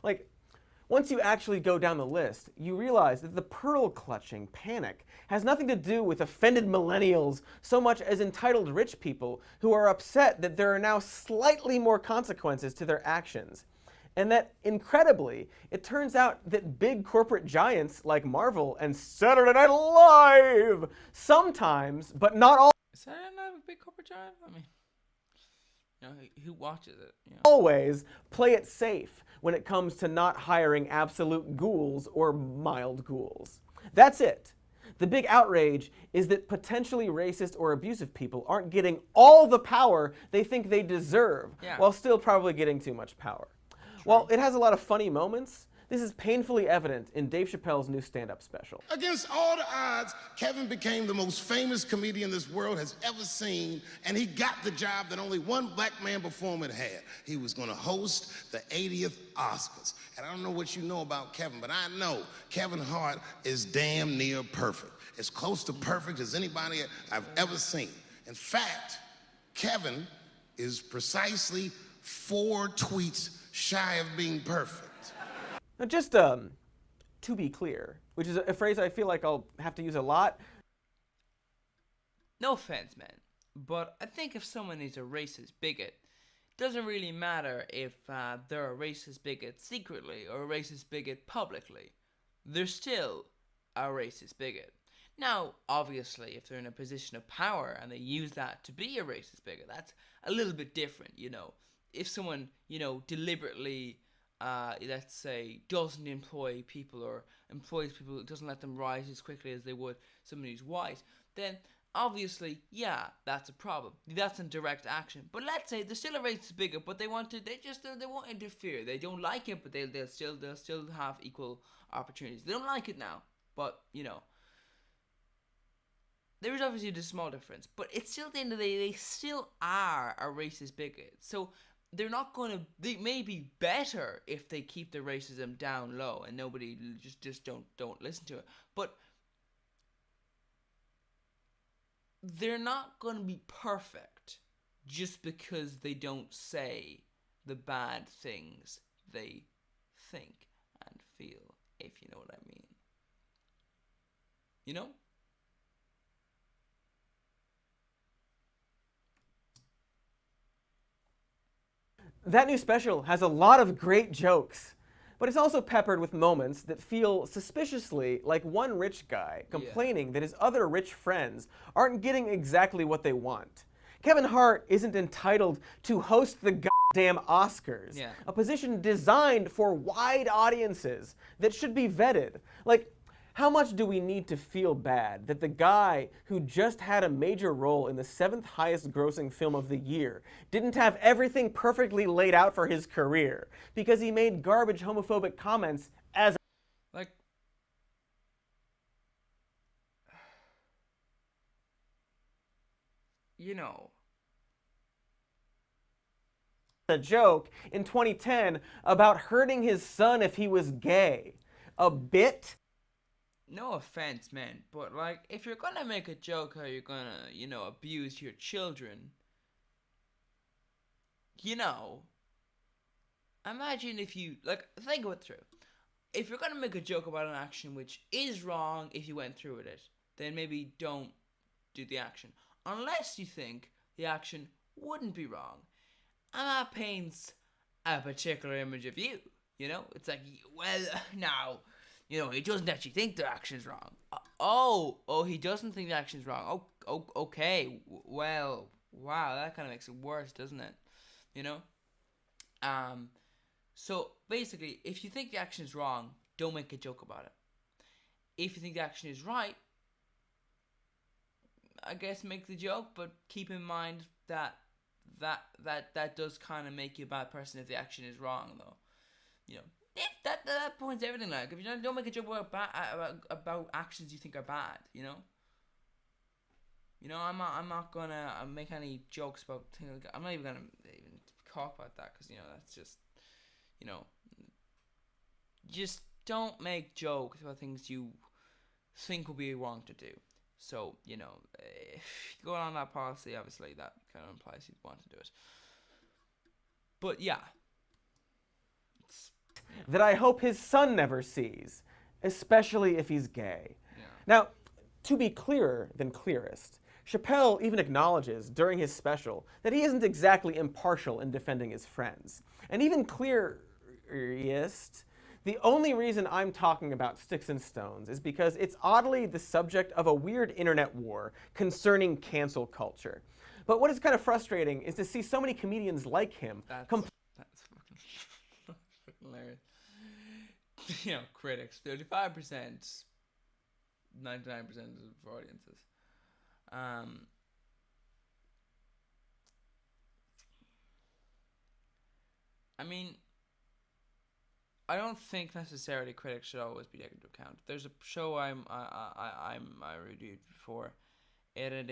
Like, once you actually go down the list, you realize that the pearl-clutching panic has nothing to do with offended millennials so much as entitled rich people who are upset that there are now slightly more consequences to their actions. And that, incredibly, it turns out that big corporate giants like Marvel and Saturday Night Live sometimes, but not always, Is Saturday Night a big corporate giant? I mean, you know, who watches it? You know? always play it safe when it comes to not hiring absolute ghouls or mild ghouls. That's it. The big outrage is that potentially racist or abusive people aren't getting all the power they think they deserve, while still probably getting too much power. While it has a lot of funny moments, this is painfully evident in Dave Chappelle's new stand-up special. Against all the odds, Kevin became the most famous comedian this world has ever seen, and he got the job that only one black man performer had. He was going to host the 80th Oscars. And I don't know what you know about Kevin, but I know Kevin Hart is damn near perfect. As close to perfect as anybody I've ever seen. In fact, Kevin is precisely 4 tweets shy of being perfect. Now just to be clear, which is a phrase I feel like I'll have to use a lot. No offense, man, but I think if someone is a racist bigot, it doesn't really matter if they're a racist bigot secretly or a racist bigot publicly. They're still a racist bigot. Now, obviously, if they're in a position of power and they use that to be a racist bigot, that's a little bit different, you know. If someone, you know, deliberately, let's say, doesn't employ people or employs people, doesn't let them rise as quickly as they would someone who's white, then obviously, yeah, that's a problem. That's in direct action. But let's say they're still a racist bigot, but they won't interfere. They don't like it, but they'll still have equal opportunities. They don't like it now, but you know. There is obviously a small difference, but it's still at the end of the day, they still are a racist bigot. So they're not gonna. They may be better if they keep the racism down low and nobody just don't listen to it. But they're not gonna be perfect just because they don't say the bad things they think and feel, if you know what I mean. You know? That new special has a lot of great jokes, but it's also peppered with moments that feel suspiciously like one rich guy complaining that his other rich friends aren't getting exactly what they want. Kevin Hart isn't entitled to host the goddamn Oscars, a position designed for wide audiences that should be vetted. Like, how much do we need to feel bad that the guy who just had a major role in the 7th highest grossing film of the year didn't have everything perfectly laid out for his career because he made garbage homophobic comments as like, you know, a joke in 2010 about hurting his son if he was gay? A bit? no offense, man, but like, if you're gonna make a joke how you're gonna, you know, abuse your children, you know, imagine if you, like, think of it through. If you're gonna make a joke about an action which is wrong if you went through with it, then maybe don't do the action. Unless you think the action wouldn't be wrong. And that paints a particular image of you, you know? It's like, well, now, you know, he doesn't actually think the action's wrong. Oh, he doesn't think the action's wrong. Okay. Well, wow, that kind of makes it worse, doesn't it? You know? So, basically, if you think the action is wrong, don't make a joke about it. If you think the action is right, I guess make the joke, but keep in mind that does kind of make you a bad person if the action is wrong, though. You know, that points everything. Like, if you don't make a joke about actions you think are bad, you know. You know, I'm not gonna make any jokes about things. I'm not even gonna talk about that because, you know, that's just, you know, just don't make jokes about things you think will be wrong to do. So, you know, if you go on that policy, obviously that kind of implies you want to do it. But yeah. That I hope his son never sees, especially if he's gay. Yeah. Now, to be clearer than clearest, Chappelle even acknowledges during his special that he isn't exactly impartial in defending his friends. And even clearest, the only reason I'm talking about Sticks and Stones is because it's oddly the subject of a weird internet war concerning cancel culture. But what is kind of frustrating is to see so many comedians like him That's fucking hilarious. You know, critics, 35%, 99% of audiences. I mean, I don't think necessarily critics should always be taken into account. There's a show I reviewed before. It had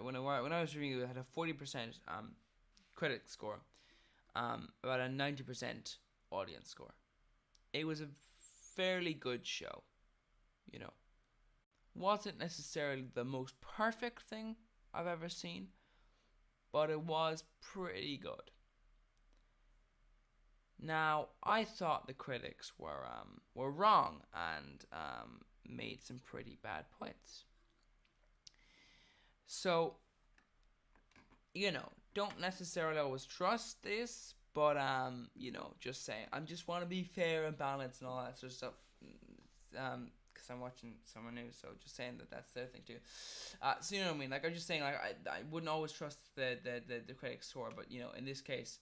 when I was reviewing it had a 40% critic score, about a 90% audience score. It was a fairly good show, you know. Wasn't necessarily the most perfect thing I've ever seen, but it was pretty good. Now, I thought the critics were wrong and made some pretty bad points. So, you know, don't necessarily always trust this, but you know, just saying, I just want to be fair and balanced and all that sort of stuff. Because I'm watching someone new, so just saying that's their thing too. So you know what I mean? Like, I'm just saying, like, I wouldn't always trust the critics score, but you know, in this case,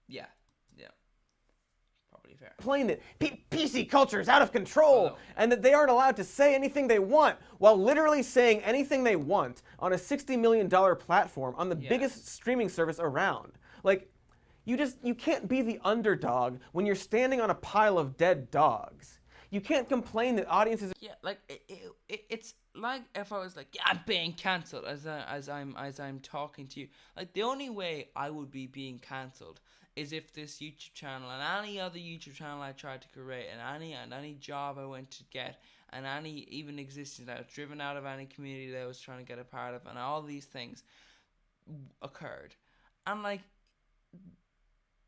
yeah. Probably fair. Complain that PC culture is out of control and that they aren't allowed to say anything they want while literally saying anything they want on a $60 million platform on the biggest streaming service around. Like, you can't be the underdog when you're standing on a pile of dead dogs. You can't complain that audiences. Yeah, like it's like if I was like, yeah, I'm being cancelled as I'm talking to you. Like the only way I would be being cancelled is if this YouTube channel and any other YouTube channel I tried to create and any job I went to get and any even existence that I was driven out of any community that I was trying to get a part of and all these things occurred, and like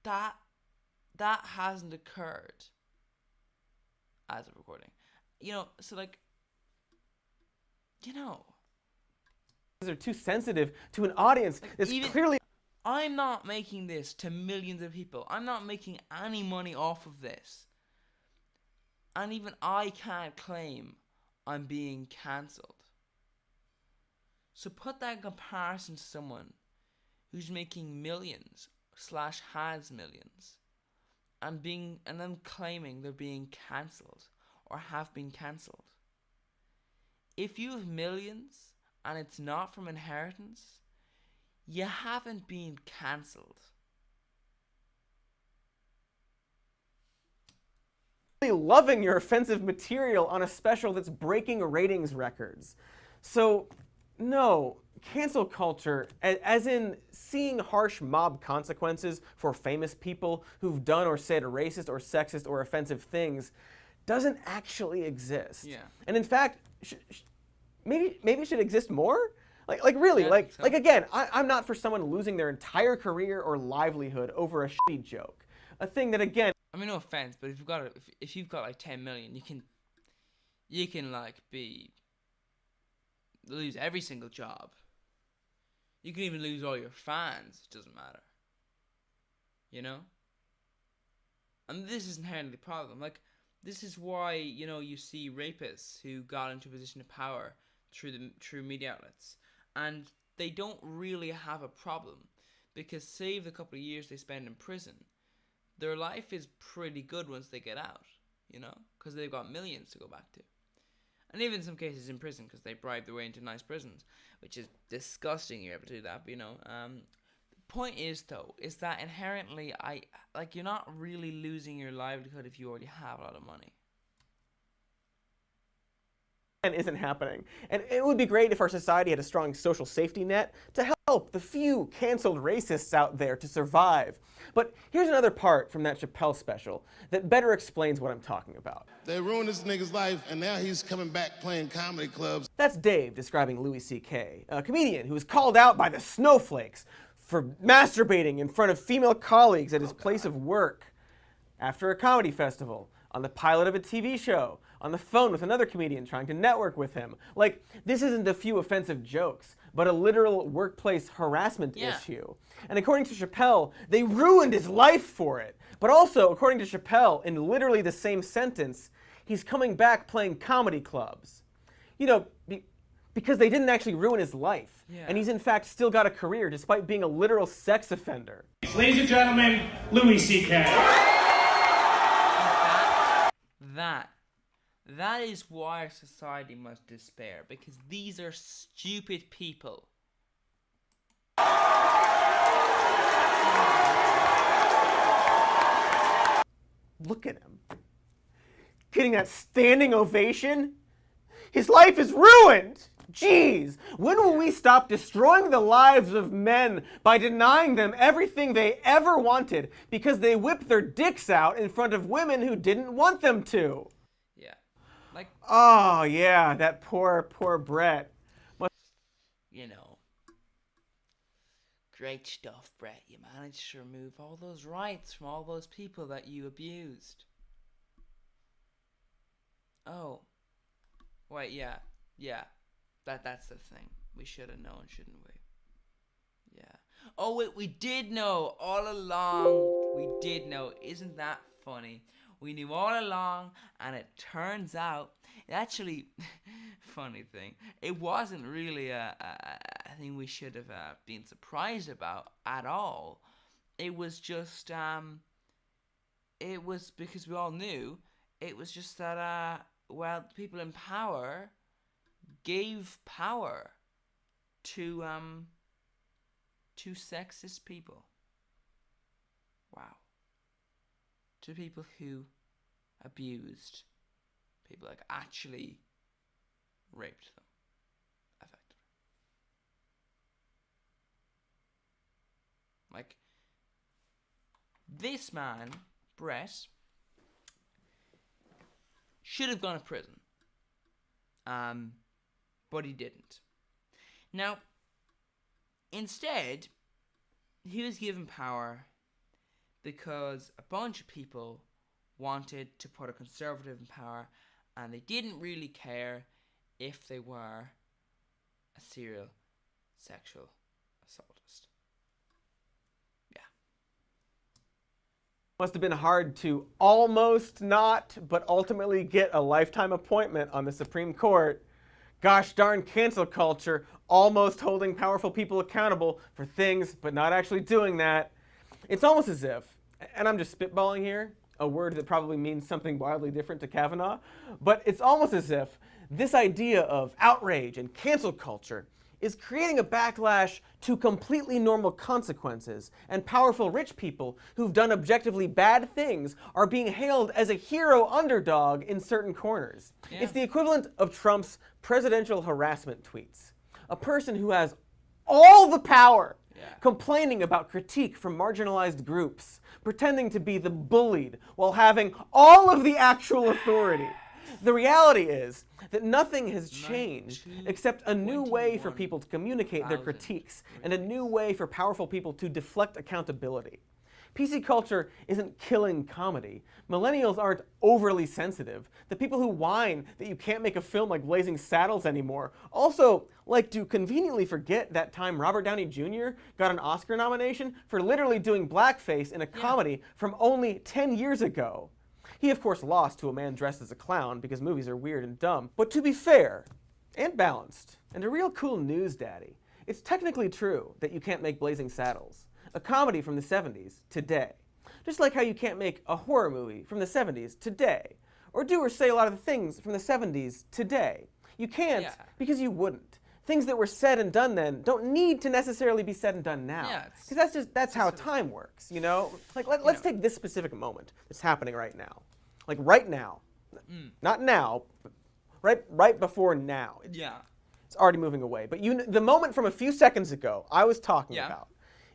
that hasn't occurred as of recording. So like, Are too sensitive to an audience that's clearly. I'm not making this to millions of people. I'm not making any money off of this. And even I can't claim I'm being cancelled. So put that in comparison to someone who's making millions / has millions and them claiming they're being cancelled or have been cancelled. If you have millions and it's not from inheritance, you haven't been cancelled. Loving your offensive material on a special that's breaking ratings records. So, no, cancel culture, as in seeing harsh mob consequences for famous people who've done or said racist or sexist or offensive things, doesn't actually exist. Yeah. And in fact, maybe it should exist more. Really, Yeah, again, I'm not for someone losing their entire career or livelihood over a shitty joke. A thing that, again. I mean, no offense, but if you've got like 10 million, you can like lose every single job. You can even lose all your fans. It doesn't matter. And this is inherently the problem. Like, this is why you see rapists who got into a position of power through media outlets, and they don't really have a problem because save the couple of years they spend in prison, their life is pretty good once they get out, because they've got millions to go back to. And even in some cases in prison because they bribe their way into nice prisons, which is disgusting you're able to do that, but the point is though, is that inherently you're not really losing your livelihood if you already have a lot of money. Isn't happening. And it would be great if our society had a strong social safety net to help the few canceled racists out there to survive. But here's another part from that Chappelle special that better explains what I'm talking about. They ruined this nigga's life, and now he's coming back playing comedy clubs. That's Dave describing Louis C.K., a comedian who was called out by the snowflakes for masturbating in front of female colleagues at his place of work, after a comedy festival, on the pilot of a TV show, on the phone with another comedian trying to network with him. Like, this isn't a few offensive jokes, but a literal workplace harassment issue. And according to Chappelle, they ruined his life for it. But also, according to Chappelle, in literally the same sentence, he's coming back playing comedy clubs. Because they didn't actually ruin his life. Yeah. And he's in fact still got a career despite being a literal sex offender. Ladies and gentlemen, Louis C.K. That is why our society must despair, because these are stupid people. Look at him. Getting that standing ovation? His life is ruined! Jeez, when will we stop destroying the lives of men by denying them everything they ever wanted because they whipped their dicks out in front of women who didn't want them to? Yeah. Oh, yeah, that poor Brett. Great stuff, Brett. You managed to remove all those rights from all those people that you abused. Oh. Wait, yeah. That's the thing. We should have known, shouldn't we? Yeah. Oh, wait, we did know all along. We did know. Isn't that funny? We knew all along, and it turns out, actually, funny thing, it wasn't really a thing we should have been surprised about at all. It was just, it was because we all knew, it was just that, people in power gave power to sexist people. Wow. To people who abused people, like actually raped them, effectively. Like, this man, Brett, should have gone to prison. But he didn't. Now, instead, he was given power because a bunch of people wanted to put a conservative in power, and they didn't really care if they were a serial sexual assaultist. Must have been hard to almost not, but ultimately get a lifetime appointment on the Supreme Court. Gosh darn cancel culture, almost holding powerful people accountable for things, but not actually doing that. It's almost as if, and I'm just spitballing here, a word that probably means something wildly different to Kavanaugh, but it's almost as if this idea of outrage and cancel culture is creating a backlash to completely normal consequences, and powerful rich people who've done objectively bad things are being hailed as a hero underdog in certain corners. Yeah. It's the equivalent of Trump's presidential harassment tweets. A person who has all the power, complaining about critique from marginalized groups, pretending to be the bullied while having all of the actual authority. The reality is that nothing has changed except a new way for people to communicate their critiques and a new way for powerful people to deflect accountability. PC culture isn't killing comedy. Millennials aren't overly sensitive. The people who whine that you can't make a film like Blazing Saddles anymore also like to conveniently forget that time Robert Downey Jr. got an Oscar nomination for literally doing blackface in a comedy from only 10 years ago. He, of course, lost to a man dressed as a clown because movies are weird and dumb. But to be fair and balanced, and a real cool news daddy, it's technically true that you can't make Blazing Saddles, a comedy from the 70s, today. Just like how you can't make a horror movie from the 70s today, or do or say a lot of the things from the 70s today. You can't because you wouldn't. Things that were said and done then don't need to necessarily be said and done now. Because that's how time works, you know? Like, let's take this specific moment that's happening right now. Like right now. Not now, but right before now. It's already moving away. But the moment from a few seconds ago I was talking about,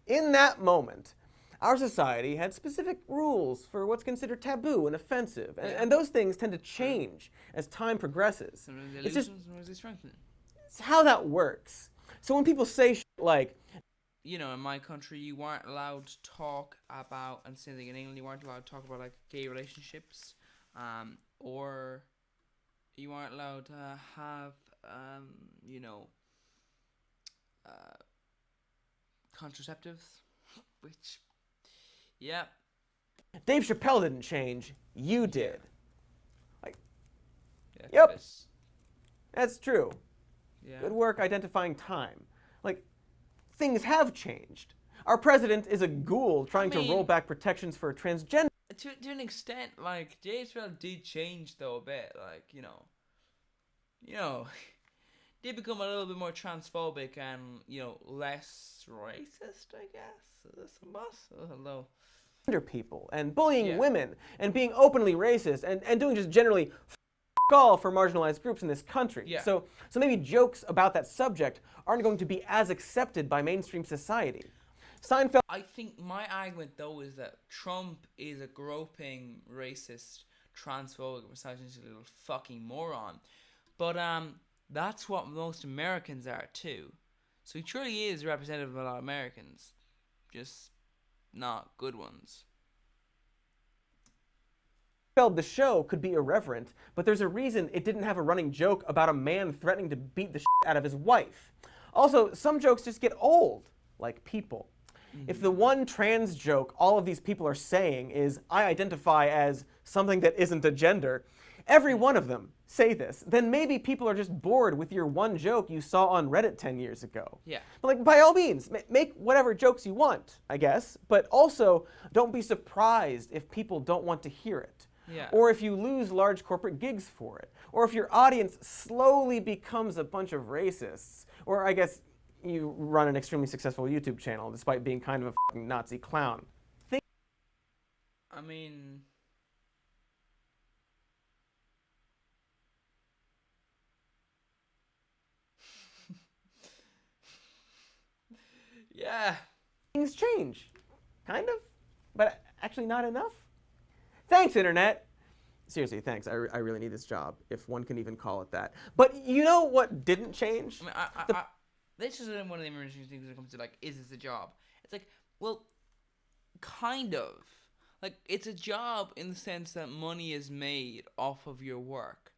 in that moment, our society had specific rules for what's considered taboo and offensive. And those things tend to change as time progresses. It's just it's how that works. So when people say shit like, you know, in my country, you weren't allowed to talk about, and same thing in England, you weren't allowed to talk about like gay relationships, or you weren't allowed to have, you know, contraceptives, which, Dave Chappelle didn't change, you did. Like, yep, that's true. Good work identifying time. Like, things have changed. Our president is a ghoul trying to roll back protections for transgender. To an extent, like, Dave Chappelle did change, though, a bit. Like, you know, did become a little bit more transphobic and, you know, less racist, I guess. Is this a bus? Oh, hello. People and bullying women and being openly racist and doing just generally all for marginalized groups in this country. So maybe jokes about that subject aren't going to be as accepted by mainstream society. Seinfeld. I think my argument though is that Trump is a groping, racist, transphobic, misogynistic little fucking moron. But that's what most Americans are too. So he truly is representative of a lot of Americans, just not good ones. The show could be irreverent, but there's a reason it didn't have a running joke about a man threatening to beat the shit out of his wife. Also, some jokes just get old, like people. If the one trans joke all of these people are saying is, I identify as something that isn't a gender, every one of them say this, then maybe people are just bored with your one joke you saw on Reddit 10 years ago. But like, by all means, make whatever jokes you want, I guess, but also don't be surprised if people don't want to hear it. Or if you lose large corporate gigs for it. Or if your audience slowly becomes a bunch of racists. Or I guess you run an extremely successful YouTube channel despite being kind of a fucking Nazi clown. I mean, Yeah. Things change. Kind of. But actually not enough. Thanks, Internet. Seriously, thanks. I really need this job, if one can even call it that. But you know what didn't change? I mean, this is one of the interesting things when it comes to, like, is this a job? It's like, well, kind of. Like, it's a job in the sense that money is made off of your work.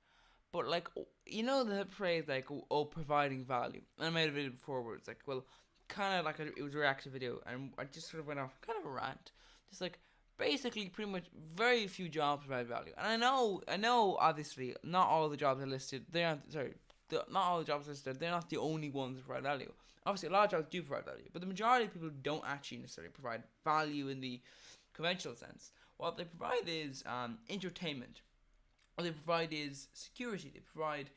But, like, you know the phrase, like, oh, providing value. And I made a video before where it's like, well, kind of like it was a reaction video, and I just sort of went off kind of a rant. Just like, basically, pretty much very few jobs provide value. And I know, obviously, not all the jobs are listed. They aren't, not all the jobs listed, they're not the only ones that provide value. Obviously, a lot of jobs do provide value, but the majority of people don't actually necessarily provide value in the conventional sense. What they provide is entertainment. What they provide is security. They provide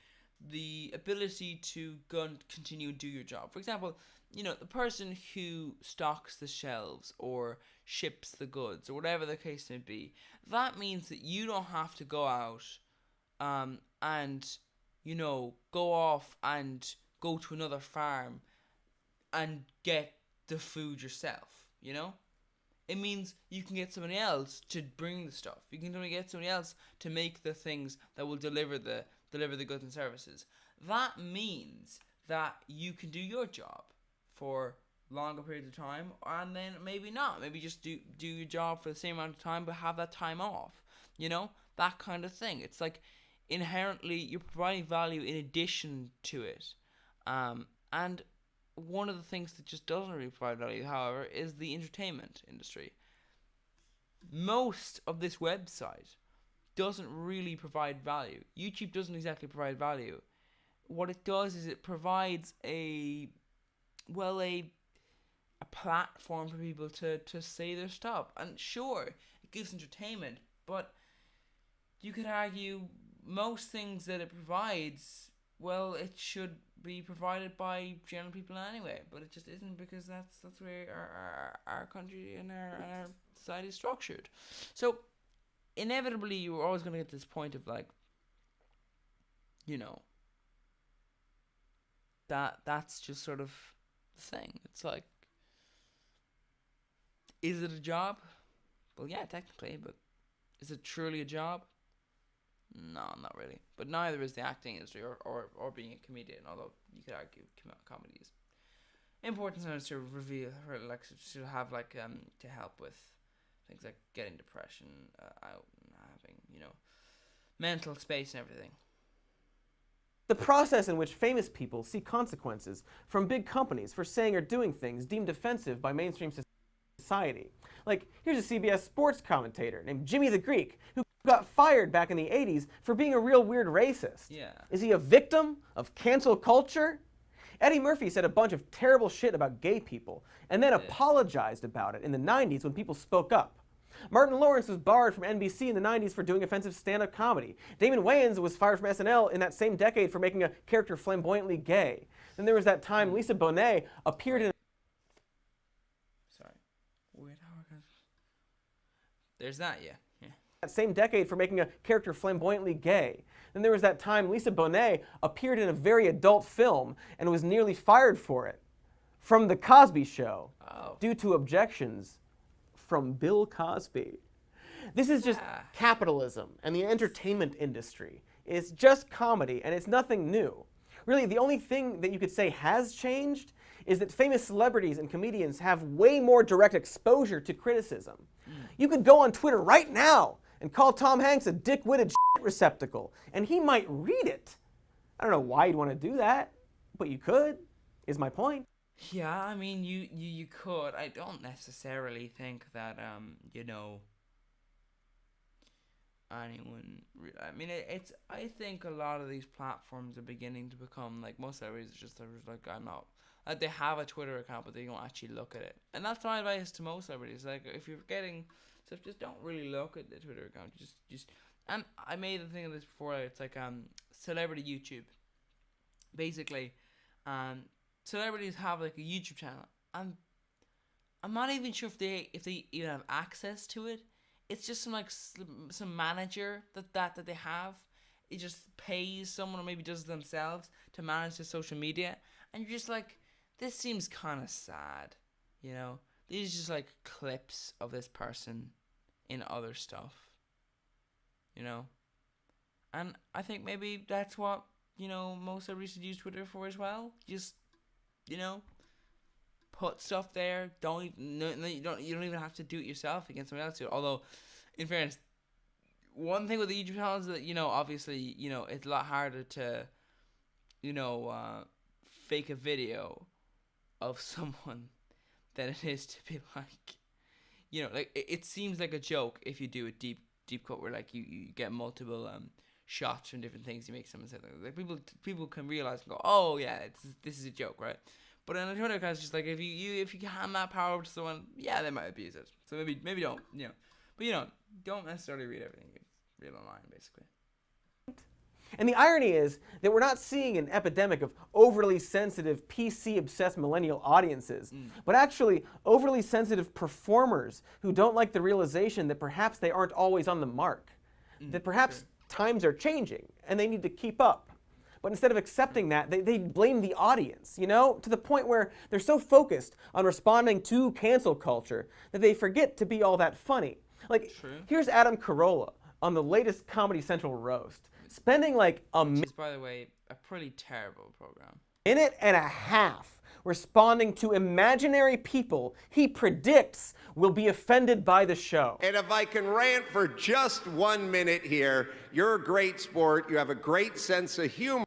the ability to go and continue and do your job. For example, you know, the person who stocks the shelves or ships the goods or whatever the case may be, that means that you don't have to go out and, you know, go off and go to another farm and get the food yourself, you know? It means you can get somebody else to bring the stuff. You can get somebody else to make the things that will deliver the goods and services. That means that you can do your job for longer periods of time, and then maybe not. Maybe just do your job for the same amount of time, but have that time off. You know, that kind of thing. It's like inherently you're providing value in addition to it, and one of the things that just doesn't really provide value, however, is the entertainment industry. Most of this website doesn't really provide value. YouTube doesn't exactly provide value. What it does is it provides a platform for people to say their stuff. And sure, it gives entertainment, but you could argue most things that it provides, well, it should be provided by general people anyway, but it just isn't, because that's where our country and our society is structured. So inevitably you're always going to get to this point of, like, you know, that's just sort of the thing. It's like, is it a job? Well, yeah, technically, but is it truly a job? No, not really. But neither is the acting industry or being a comedian, although you could argue comedy is important sometimes to reveal, or like to have, like, to help with things like getting depression out and having, you know, mental space and everything. The process in which famous people see consequences from big companies for saying or doing things deemed offensive by mainstream society. Like, here's a CBS sports commentator named Jimmy the Greek who got fired back in the 80s for being a real weird racist. Yeah. Is he a victim of cancel culture? Eddie Murphy said a bunch of terrible shit about gay people and then apologized about it in the 90s when people spoke up. Martin Lawrence was barred from NBC in the 90s for doing offensive stand-up comedy. Damon Wayans was fired from SNL in that same decade for making a character flamboyantly gay. Then there was that time Lisa Bonet appeared in... Sorry. Weird how there's that, yeah. That same decade for making a character flamboyantly gay. Then there was that time Lisa Bonet appeared in a very adult film and was nearly fired for it from The Cosby Show due to objections from Bill Cosby. This is just capitalism and the entertainment industry. It's just comedy and it's nothing new. Really, the only thing that you could say has changed is that famous celebrities and comedians have way more direct exposure to criticism. You could go on Twitter right now and call Tom Hanks a dick-witted shit receptacle, and he might read it. I don't know why you'd want to do that, but you could, is my point. Yeah, I mean, you could. I don't necessarily think that, you know, anyone... I mean, I think a lot of these platforms are beginning to become, like, most celebrities are just like, I'm not... Like, they have a Twitter account, but they don't actually look at it. And that's my advice to most celebrities. Like, if you're getting stuff, just don't really look at the Twitter account. Just... And I made the thing of this before. It's like, celebrity YouTube. Basically, celebrities have, like, a YouTube channel, and I'm not even sure if they even have access to it. It's just some manager that they have. It just pays someone, or maybe does it themselves, to manage their social media, and you're just like, this seems kind of sad. You know, these are just like clips of this person in other stuff. You know, and I think maybe that's what, you know, most celebrities should use Twitter for as well. Just, you know, put stuff there. You don't even have to do it yourself. Against someone else do it. Although, in fairness, one thing with the YouTube channel is that, you know, obviously, you know, it's a lot harder to, you know, fake a video of someone than it is to be like, you know, like it seems like a joke if you do a deep cut where like you get multiple shots from different things. You make someone say like people can realize and go, oh yeah, this is a joke, right? But in the Twitter case, just like if you hand that power over to someone, yeah, they might abuse it. So maybe don't, you know, but you know, don't necessarily read everything you read online, basically. And the irony is that we're not seeing an epidemic of overly sensitive, PC-obsessed millennial audiences, but actually overly sensitive performers who don't like the realization that perhaps they aren't always on the mark, that perhaps times are changing and they need to keep up. But instead of accepting that, they blame the audience, you know, to the point where they're so focused on responding to cancel culture that they forget to be all that funny. Like, here's Adam Carolla on the latest Comedy Central roast, spending like Which is, by the way, a pretty terrible program. minute and a half responding to imaginary people he predicts will be offended by the show. And if I can rant for just 1 minute here, you're a great sport. You have a great sense of humor.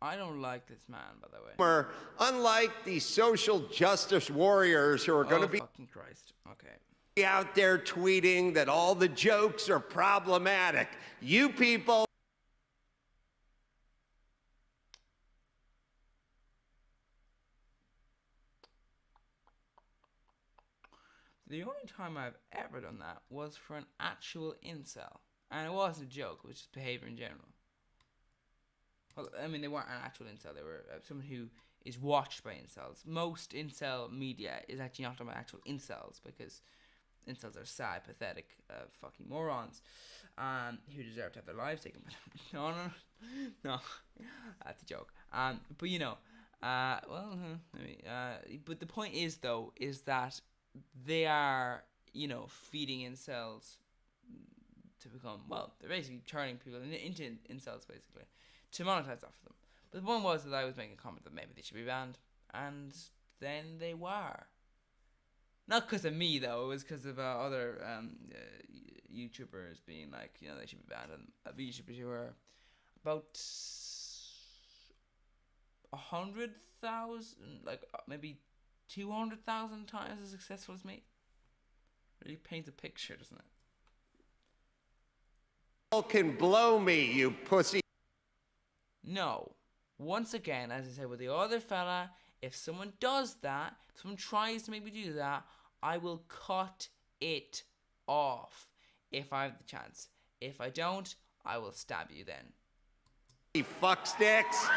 I don't like this man, by the way. Unlike the social justice warriors who are going to be fucking Christ. Okay. out there tweeting that all the jokes are problematic. You people. The only time I've ever done that was for an actual incel. And it wasn't a joke, it was just behavior in general. Well, I mean, they weren't an actual incel, they were someone who is watched by incels. Most incel media is actually not about actual incels, because incels are sad, pathetic, fucking morons, who deserve to have their lives taken. No, that's a joke. But you know, but the point is, though, is that they are, you know, feeding incels to become, well, they're basically turning people into incels, basically, to monetize off of them. But the point was that I was making a comment that maybe they should be banned, and then they were. Not because of me, though, it was because of other YouTubers being like, you know, they should be banned, and YouTubers who were about 100,000, like maybe 200,000 times as successful as me. Really paints a picture, doesn't it? You can blow me, you pussy. No. Once again, as I said with the other fella, if someone does that, if someone tries to make me do that, I will cut it off if I have the chance. If I don't, I will stab you then. You fucksticks.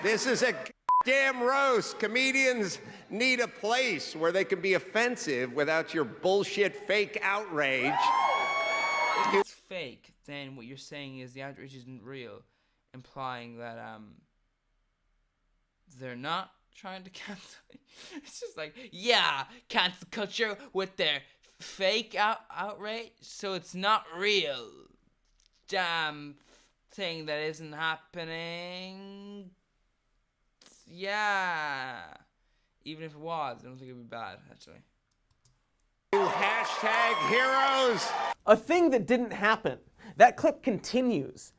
This is a damn roast. Comedians need a place where they can be offensive without your bullshit fake outrage. If it's fake, then what you're saying is the outrage isn't real, implying that they're not trying to cancel. It's just like, yeah, cancel culture with their fake outrage, so it's not real. Damn thing that isn't happening. Yeah. Even if it was, I don't think it would be bad, actually. Hashtag heroes. A thing that didn't happen. That clip continues.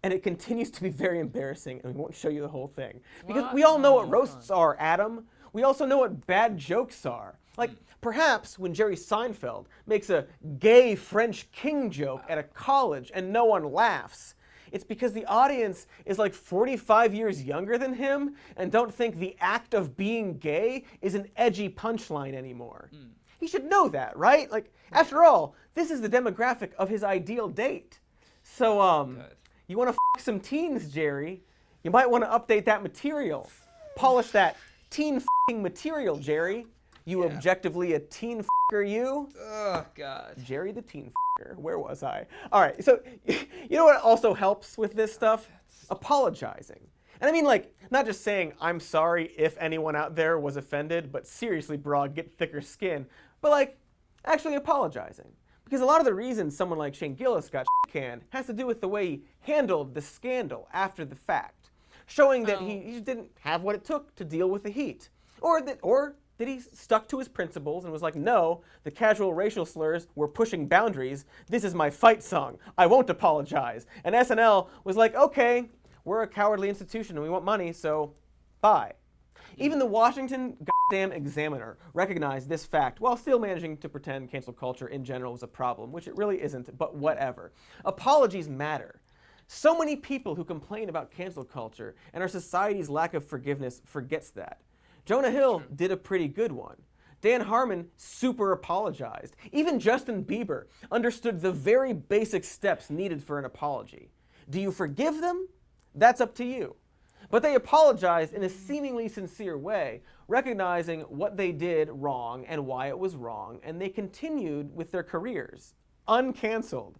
And it continues to be very embarrassing, and we won't show you the whole thing. Because we all know what roasts are, Adam. We also know what bad jokes are. Like, perhaps when Jerry Seinfeld makes a gay French king joke at a college and no one laughs, it's because the audience is like 45 years younger than him and don't think the act of being gay is an edgy punchline anymore. He should know that, right? Like, after all, this is the demographic of his ideal date. So, you want to f some teens, Jerry? You might want to update that material. Polish that teen f***ing material, Jerry. You objectively a teen f***er, you? Oh, God. Jerry the teen f***er. Where was I? All right, so you know what also helps with this stuff? Apologizing. And I mean, like, not just saying, I'm sorry if anyone out there was offended, but seriously, broad, get thicker skin, but like, actually apologizing. Because a lot of the reasons someone like Shane Gillis got canned has to do with the way he handled the scandal after the fact, showing that he just didn't have what it took to deal with the heat. Or that he stuck to his principles and was like, no, the casual racial slurs were pushing boundaries. This is my fight song. I won't apologize. And SNL was like, okay, we're a cowardly institution and we want money, so bye. Even the Washington goddamn Examiner recognized this fact while still managing to pretend cancel culture in general was a problem, which it really isn't, but whatever. Apologies matter. So many people who complain about cancel culture and our society's lack of forgiveness forgets that. Jonah Hill did a pretty good one. Dan Harmon super apologized. Even Justin Bieber understood the very basic steps needed for an apology. Do you forgive them? That's up to you. But they apologized in a seemingly sincere way, recognizing what they did wrong and why it was wrong, and they continued with their careers, uncanceled.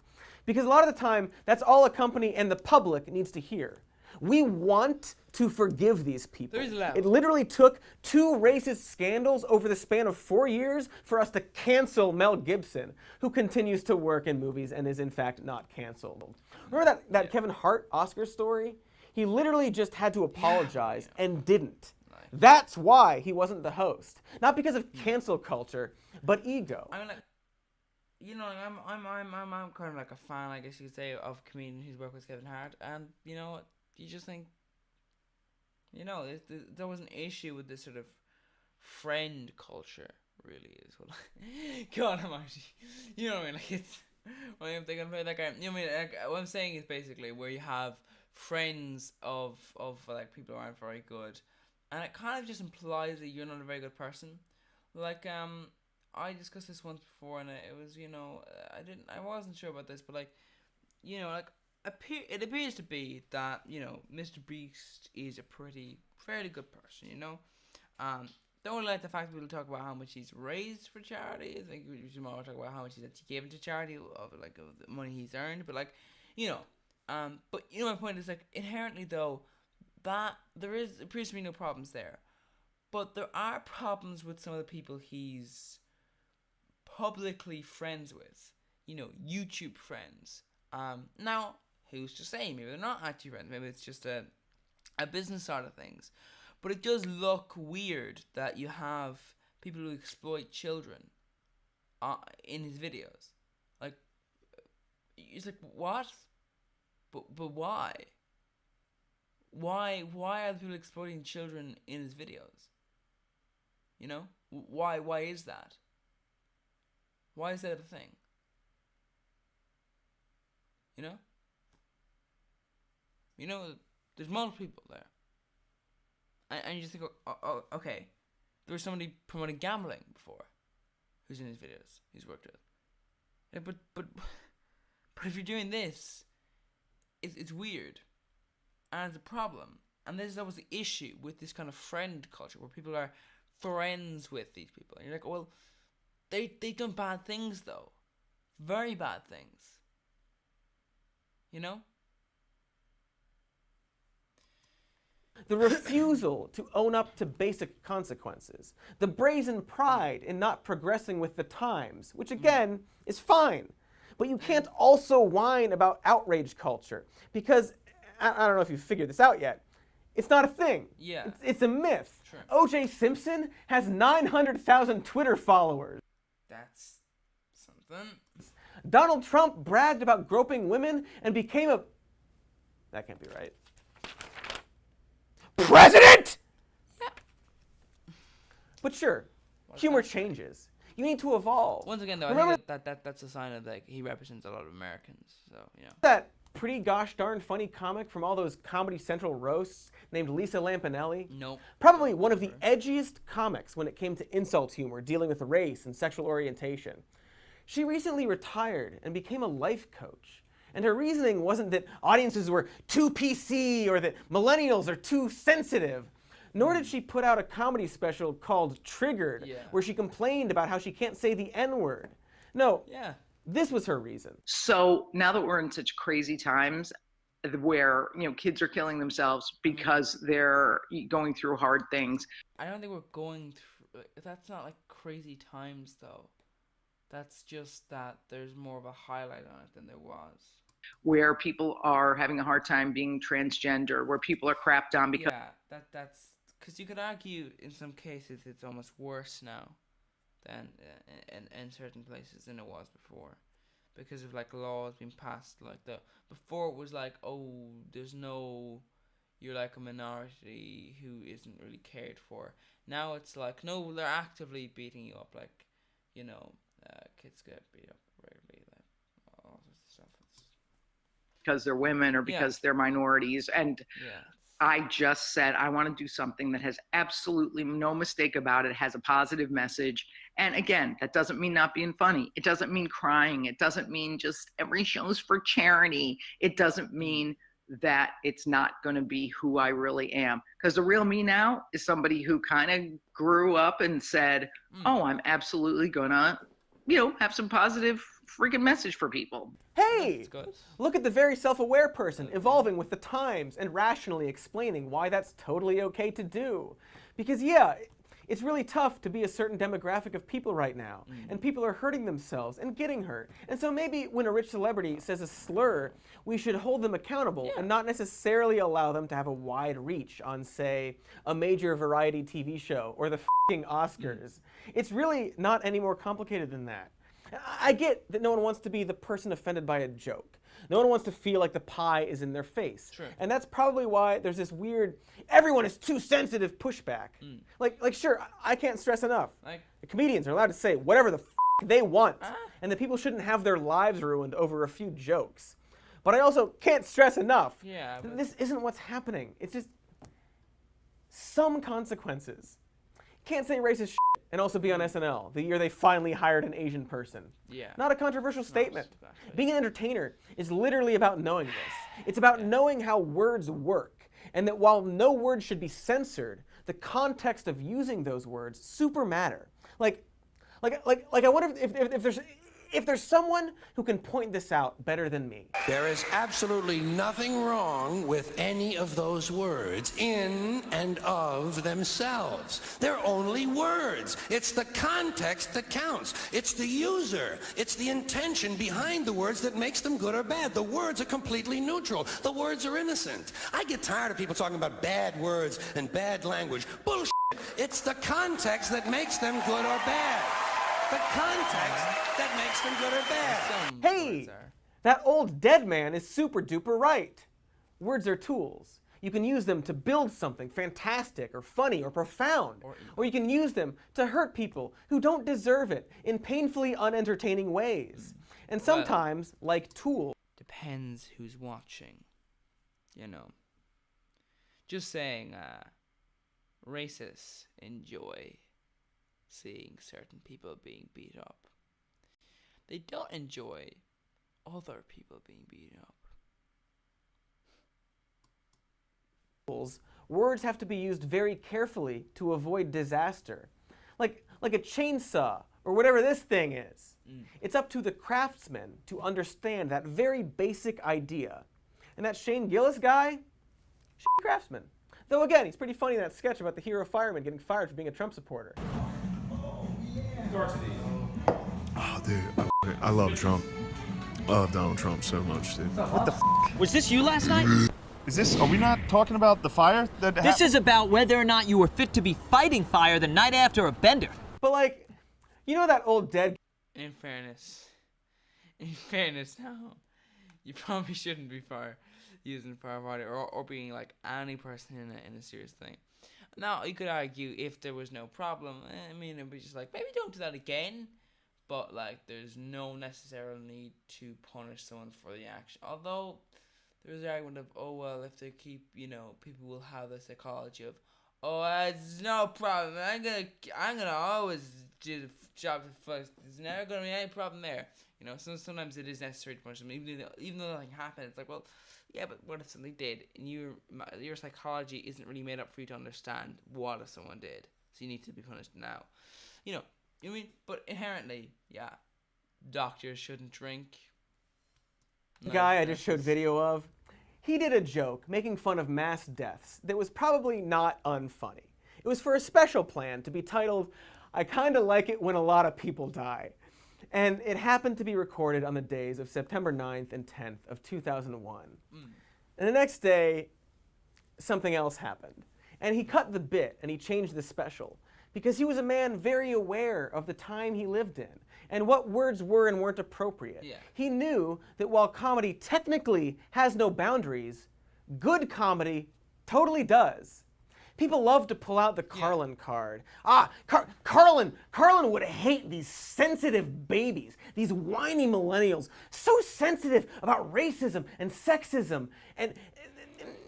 Because a lot of the time, that's all a company and the public needs to hear. We want to forgive these people. It literally took 2 racist scandals over the span of 4 years for us to cancel Mel Gibson, who continues to work in movies and is in fact not canceled. Remember that Kevin Hart Oscar story? He literally just had to apologize and didn't. That's why he wasn't the host. Not because of cancel culture, but ego. I mean, like, you know, I'm kind of like a fan, I guess you could say, of a comedian who's worked with Kevin Hart, and you know what? You just think, you know, there was an issue with this sort of friend culture, really, is what. God, I'm actually, you know what I mean? Like, it's when I'm thinking about, like, you know what I mean? Like, what I'm saying is basically where you have friends of like people who aren't very good, and it kind of just implies that you're not a very good person. Like, I discussed this once before, and it was, you know, I wasn't sure about this, but like, you know, like, it appears to be that, you know, Mr. Beast is a fairly good person, you know. Don't really like the fact that people talk about how much he's raised for charity. I think we should more talk about how much he's actually given to charity of the money he's earned. But like, you know, but you know, my point is, like, inherently though, that appears to be no problems there, but there are problems with some of the people he's publicly friends with. You know, YouTube friends. Now, who's to say? Maybe they're not actually friends. Maybe it's just a business side of things. But it does look weird that you have people who exploit children in his videos. Like, it's like, what? But why? Why are people exploiting children in his videos? You know? Why is that? Why is that a thing? You know? You know, there's multiple people there. And you just think, oh, okay, there was somebody promoting gambling before who's in his videos, he's worked with. Yeah, but if you're doing this, it's weird. And it's a problem. And this is always the issue with this kind of friend culture where people are friends with these people. And you're like, well, they've done bad things, though. Very bad things. You know? The refusal to own up to basic consequences. The brazen pride in not progressing with the times, which again is fine. But you can't also whine about outrage culture because, I don't know if you've figured this out yet, it's not a thing. Yeah. It's a myth. Sure. O.J. Simpson has 900,000 Twitter followers. That's something. Donald Trump bragged about groping women and became a... That can't be right. President! Yeah. But sure, humor changes. You need to evolve. Once again, though, Remember I think that's a sign of, like, he represents a lot of Americans. So, you know. That pretty gosh darn funny comic from all those Comedy Central roasts named Lisa Lampanelli? Nope. Probably one of the edgiest comics when it came to insult humor dealing with race and sexual orientation. She recently retired and became a life coach. And her reasoning wasn't that audiences were too PC or that millennials are too sensitive. Nor did she put out a comedy special called Triggered, where she complained about how she can't say the N-word. No, this was her reason. So now that we're in such crazy times, where kids are killing themselves because they're going through hard things. I don't think we're going through. That's not like crazy times though. That's just that there's more of a highlight on it than there was. Where people are having a hard time being transgender, where people are crapped on because that's because you could argue in some cases it's almost worse now than in certain places than it was before, because of like laws being passed like the before it was like, oh, there's no, you're like a minority who isn't really cared for. Now it's like, no, they're actively beating you up, like, kids get beat up regularly, like all sorts of stuff. because they're women or because they're minorities. And I just said, I want to do something that has absolutely no mistake about it, has a positive message. And again, that doesn't mean not being funny. It doesn't mean crying. It doesn't mean just every show's for charity. It doesn't mean that it's not going to be who I really am. Because the real me now is somebody who kind of grew up and said, oh, I'm absolutely going to, have some positive freaking message for people. Hey, look at the very self-aware person evolving with the times and rationally explaining why that's totally okay to do. Because it's really tough to be a certain demographic of people right now, and people are hurting themselves and getting hurt. And so maybe when a rich celebrity says a slur, we should hold them accountable and not necessarily allow them to have a wide reach on, say, a major variety TV show or the f***ing Oscars. It's really not any more complicated than that. I get that no one wants to be the person offended by a joke. No one wants to feel like the pie is in their face. Sure. And that's probably why there's this weird, everyone is too sensitive pushback. Like sure, I can't stress enough. The comedians are allowed to say whatever the f*** they want, and that people shouldn't have their lives ruined over a few jokes. But I also can't stress enough. This isn't what's happening. It's just some consequences. Can't say racist shit and also be on SNL the year they finally hired an Asian person. Not a controversial statement. Being an entertainer is literally about knowing this. It's about knowing how words work, and that while no words should be censored, the context of using those words super matter. Like I wonder if there's someone who can point this out better than me. There is absolutely nothing wrong with any of those words in and of themselves. They're only words. It's the context that counts. It's the user. It's the intention behind the words that makes them good or bad. The words are completely neutral. The words are innocent. I get tired of people talking about bad words and bad language. Bullshit. It's the context that makes them good or bad. The context that makes them good or bad. Hey, that old dead man is super duper right. Words are tools. You can use them to build something fantastic or funny or profound. Or you can use them to hurt people who don't deserve it in painfully unentertaining ways. And sometimes, like tools. Depends who's watching. Just saying, racists enjoy seeing certain people being beat up. They don't enjoy other people being beat up. Words have to be used very carefully to avoid disaster. Like a chainsaw or whatever this thing is. It's up to the craftsman to understand that very basic idea. And that Shane Gillis guy, craftsman. Though again, he's pretty funny in that sketch about the hero fireman getting fired for being a Trump supporter. Oh, dude, I love Trump. I love Donald Trump so much, dude. What the f***? Was this you last night? Are we not talking about the fire that happened? This is about whether or not you were fit to be fighting fire the night after a bender. But like, that old dead... In fairness now, you probably shouldn't be using firefighter or being like any person in a serious thing. Now, you could argue if there was no problem, it'd be just like, maybe don't do that again. But, like, there's no necessary need to punish someone for the action. Although, there's the argument of, oh, well, if they keep, people will have the psychology of, oh, it's no problem. I'm gonna always do the job first. There's never gonna be any problem there. Sometimes it is necessary to punish them. Even though nothing happened, it's like, well, yeah, but what if something did? And your psychology isn't really made up for you to understand what if someone did. So you need to be punished now. But inherently, doctors shouldn't drink. The guy I just showed video of, he did a joke making fun of mass deaths that was probably not unfunny. It was for a special plan to be titled, "I Kinda Like It When a Lot of People Die." And it happened to be recorded on the days of September 9th and 10th of 2001. And the next day, something else happened. And he cut the bit and he changed the special because he was a man very aware of the time he lived in and what words were and weren't appropriate. Yeah. He knew that while comedy technically has no boundaries, good comedy totally does. People love to pull out the Carlin card. Carlin would hate these sensitive babies, these whiny millennials, so sensitive about racism and sexism, and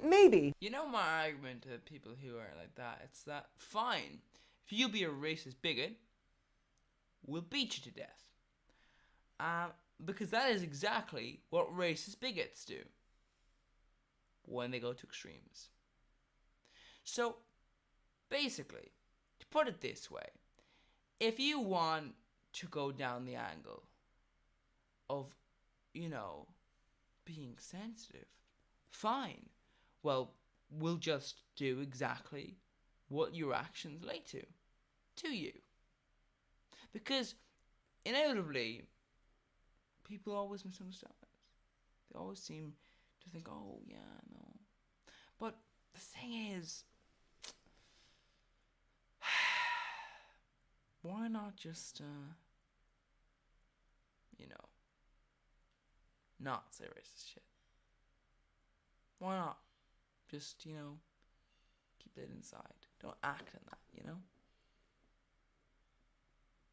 maybe. You know my argument to people who are like that? It's that, fine, if you be a racist bigot, we'll beat you to death. Because that is exactly what racist bigots do when they go to extremes. So, basically, to put it this way, if you want to go down the angle of, being sensitive, fine. Well, we'll just do exactly what your actions lead to you. Because, inevitably, people always misunderstand us. They always seem to think, oh, yeah, no. But the thing is, why not just, not say racist shit? Why not? Just, keep it inside. Don't act in that,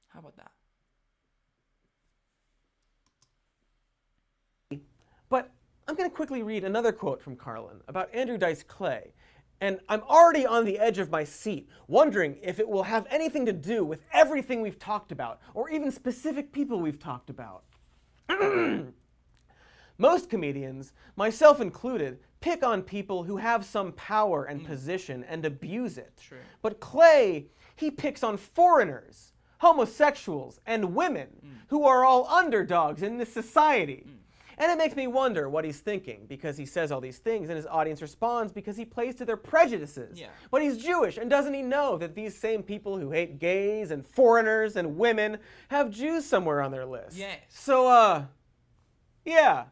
How about that? But I'm going to quickly read another quote from Carlin about Andrew Dice Clay. And I'm already on the edge of my seat, wondering if it will have anything to do with everything we've talked about, or even specific people we've talked about. Most comedians, myself included, pick on people who have some power and position and abuse it. True. But Clay, he picks on foreigners, homosexuals, and women, who are all underdogs in this society. And it makes me wonder what he's thinking, because he says all these things and his audience responds because he plays to their prejudices. Yeah. But he's Jewish, and doesn't he know that these same people who hate gays and foreigners and women have Jews somewhere on their list? Yes. So, yeah.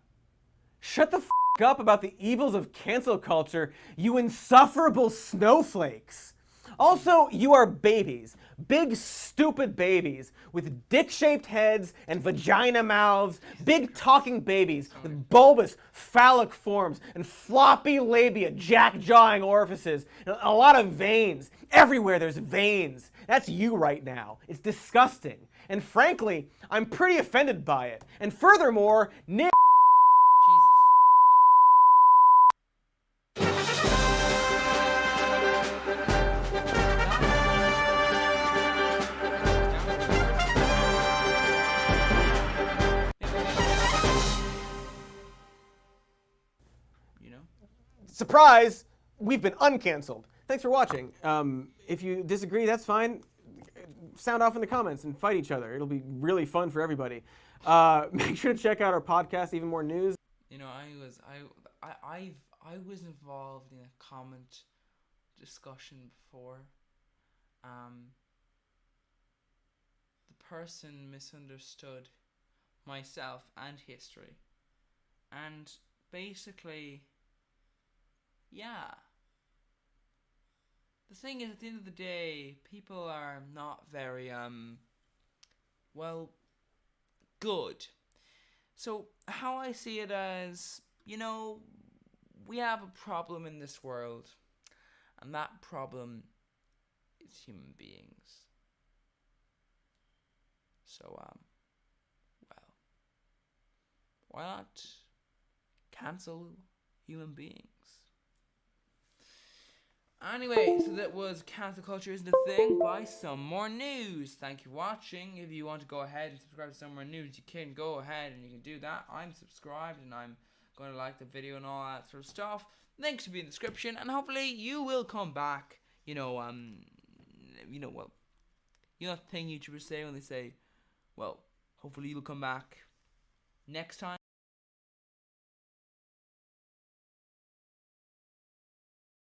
Shut the f*** up about the evils of cancel culture, you insufferable snowflakes. Also, you are babies. Big, stupid babies with dick-shaped heads and vagina mouths. Big talking babies with bulbous, phallic forms and floppy labia, jack-jawing orifices. And a lot of veins. Everywhere there's veins. That's you right now. It's disgusting. And frankly, I'm pretty offended by it. And furthermore, Nick... Surprise! We've been uncanceled. Thanks for watching. If you disagree, that's fine. Sound off in the comments and fight each other. It'll be really fun for everybody. Make sure to check out our podcast, Even More News. I was involved in a comment discussion before. The person misunderstood myself and history, and basically, yeah. The thing is, at the end of the day, people are not very, good. So, how I see it as, we have a problem in this world, and that problem is human beings. So, why not cancel human beings? Anyway, so that was Cancel Culture Isn't a Thing by Some More News. Thank you for watching. If you want to go ahead and subscribe to Some More News, you can go ahead and you can do that. I'm subscribed and I'm going to like the video and all that sort of stuff. Links will be in the description, and hopefully you will come back. That thing YouTubers say when they say, well, hopefully you'll come back next time.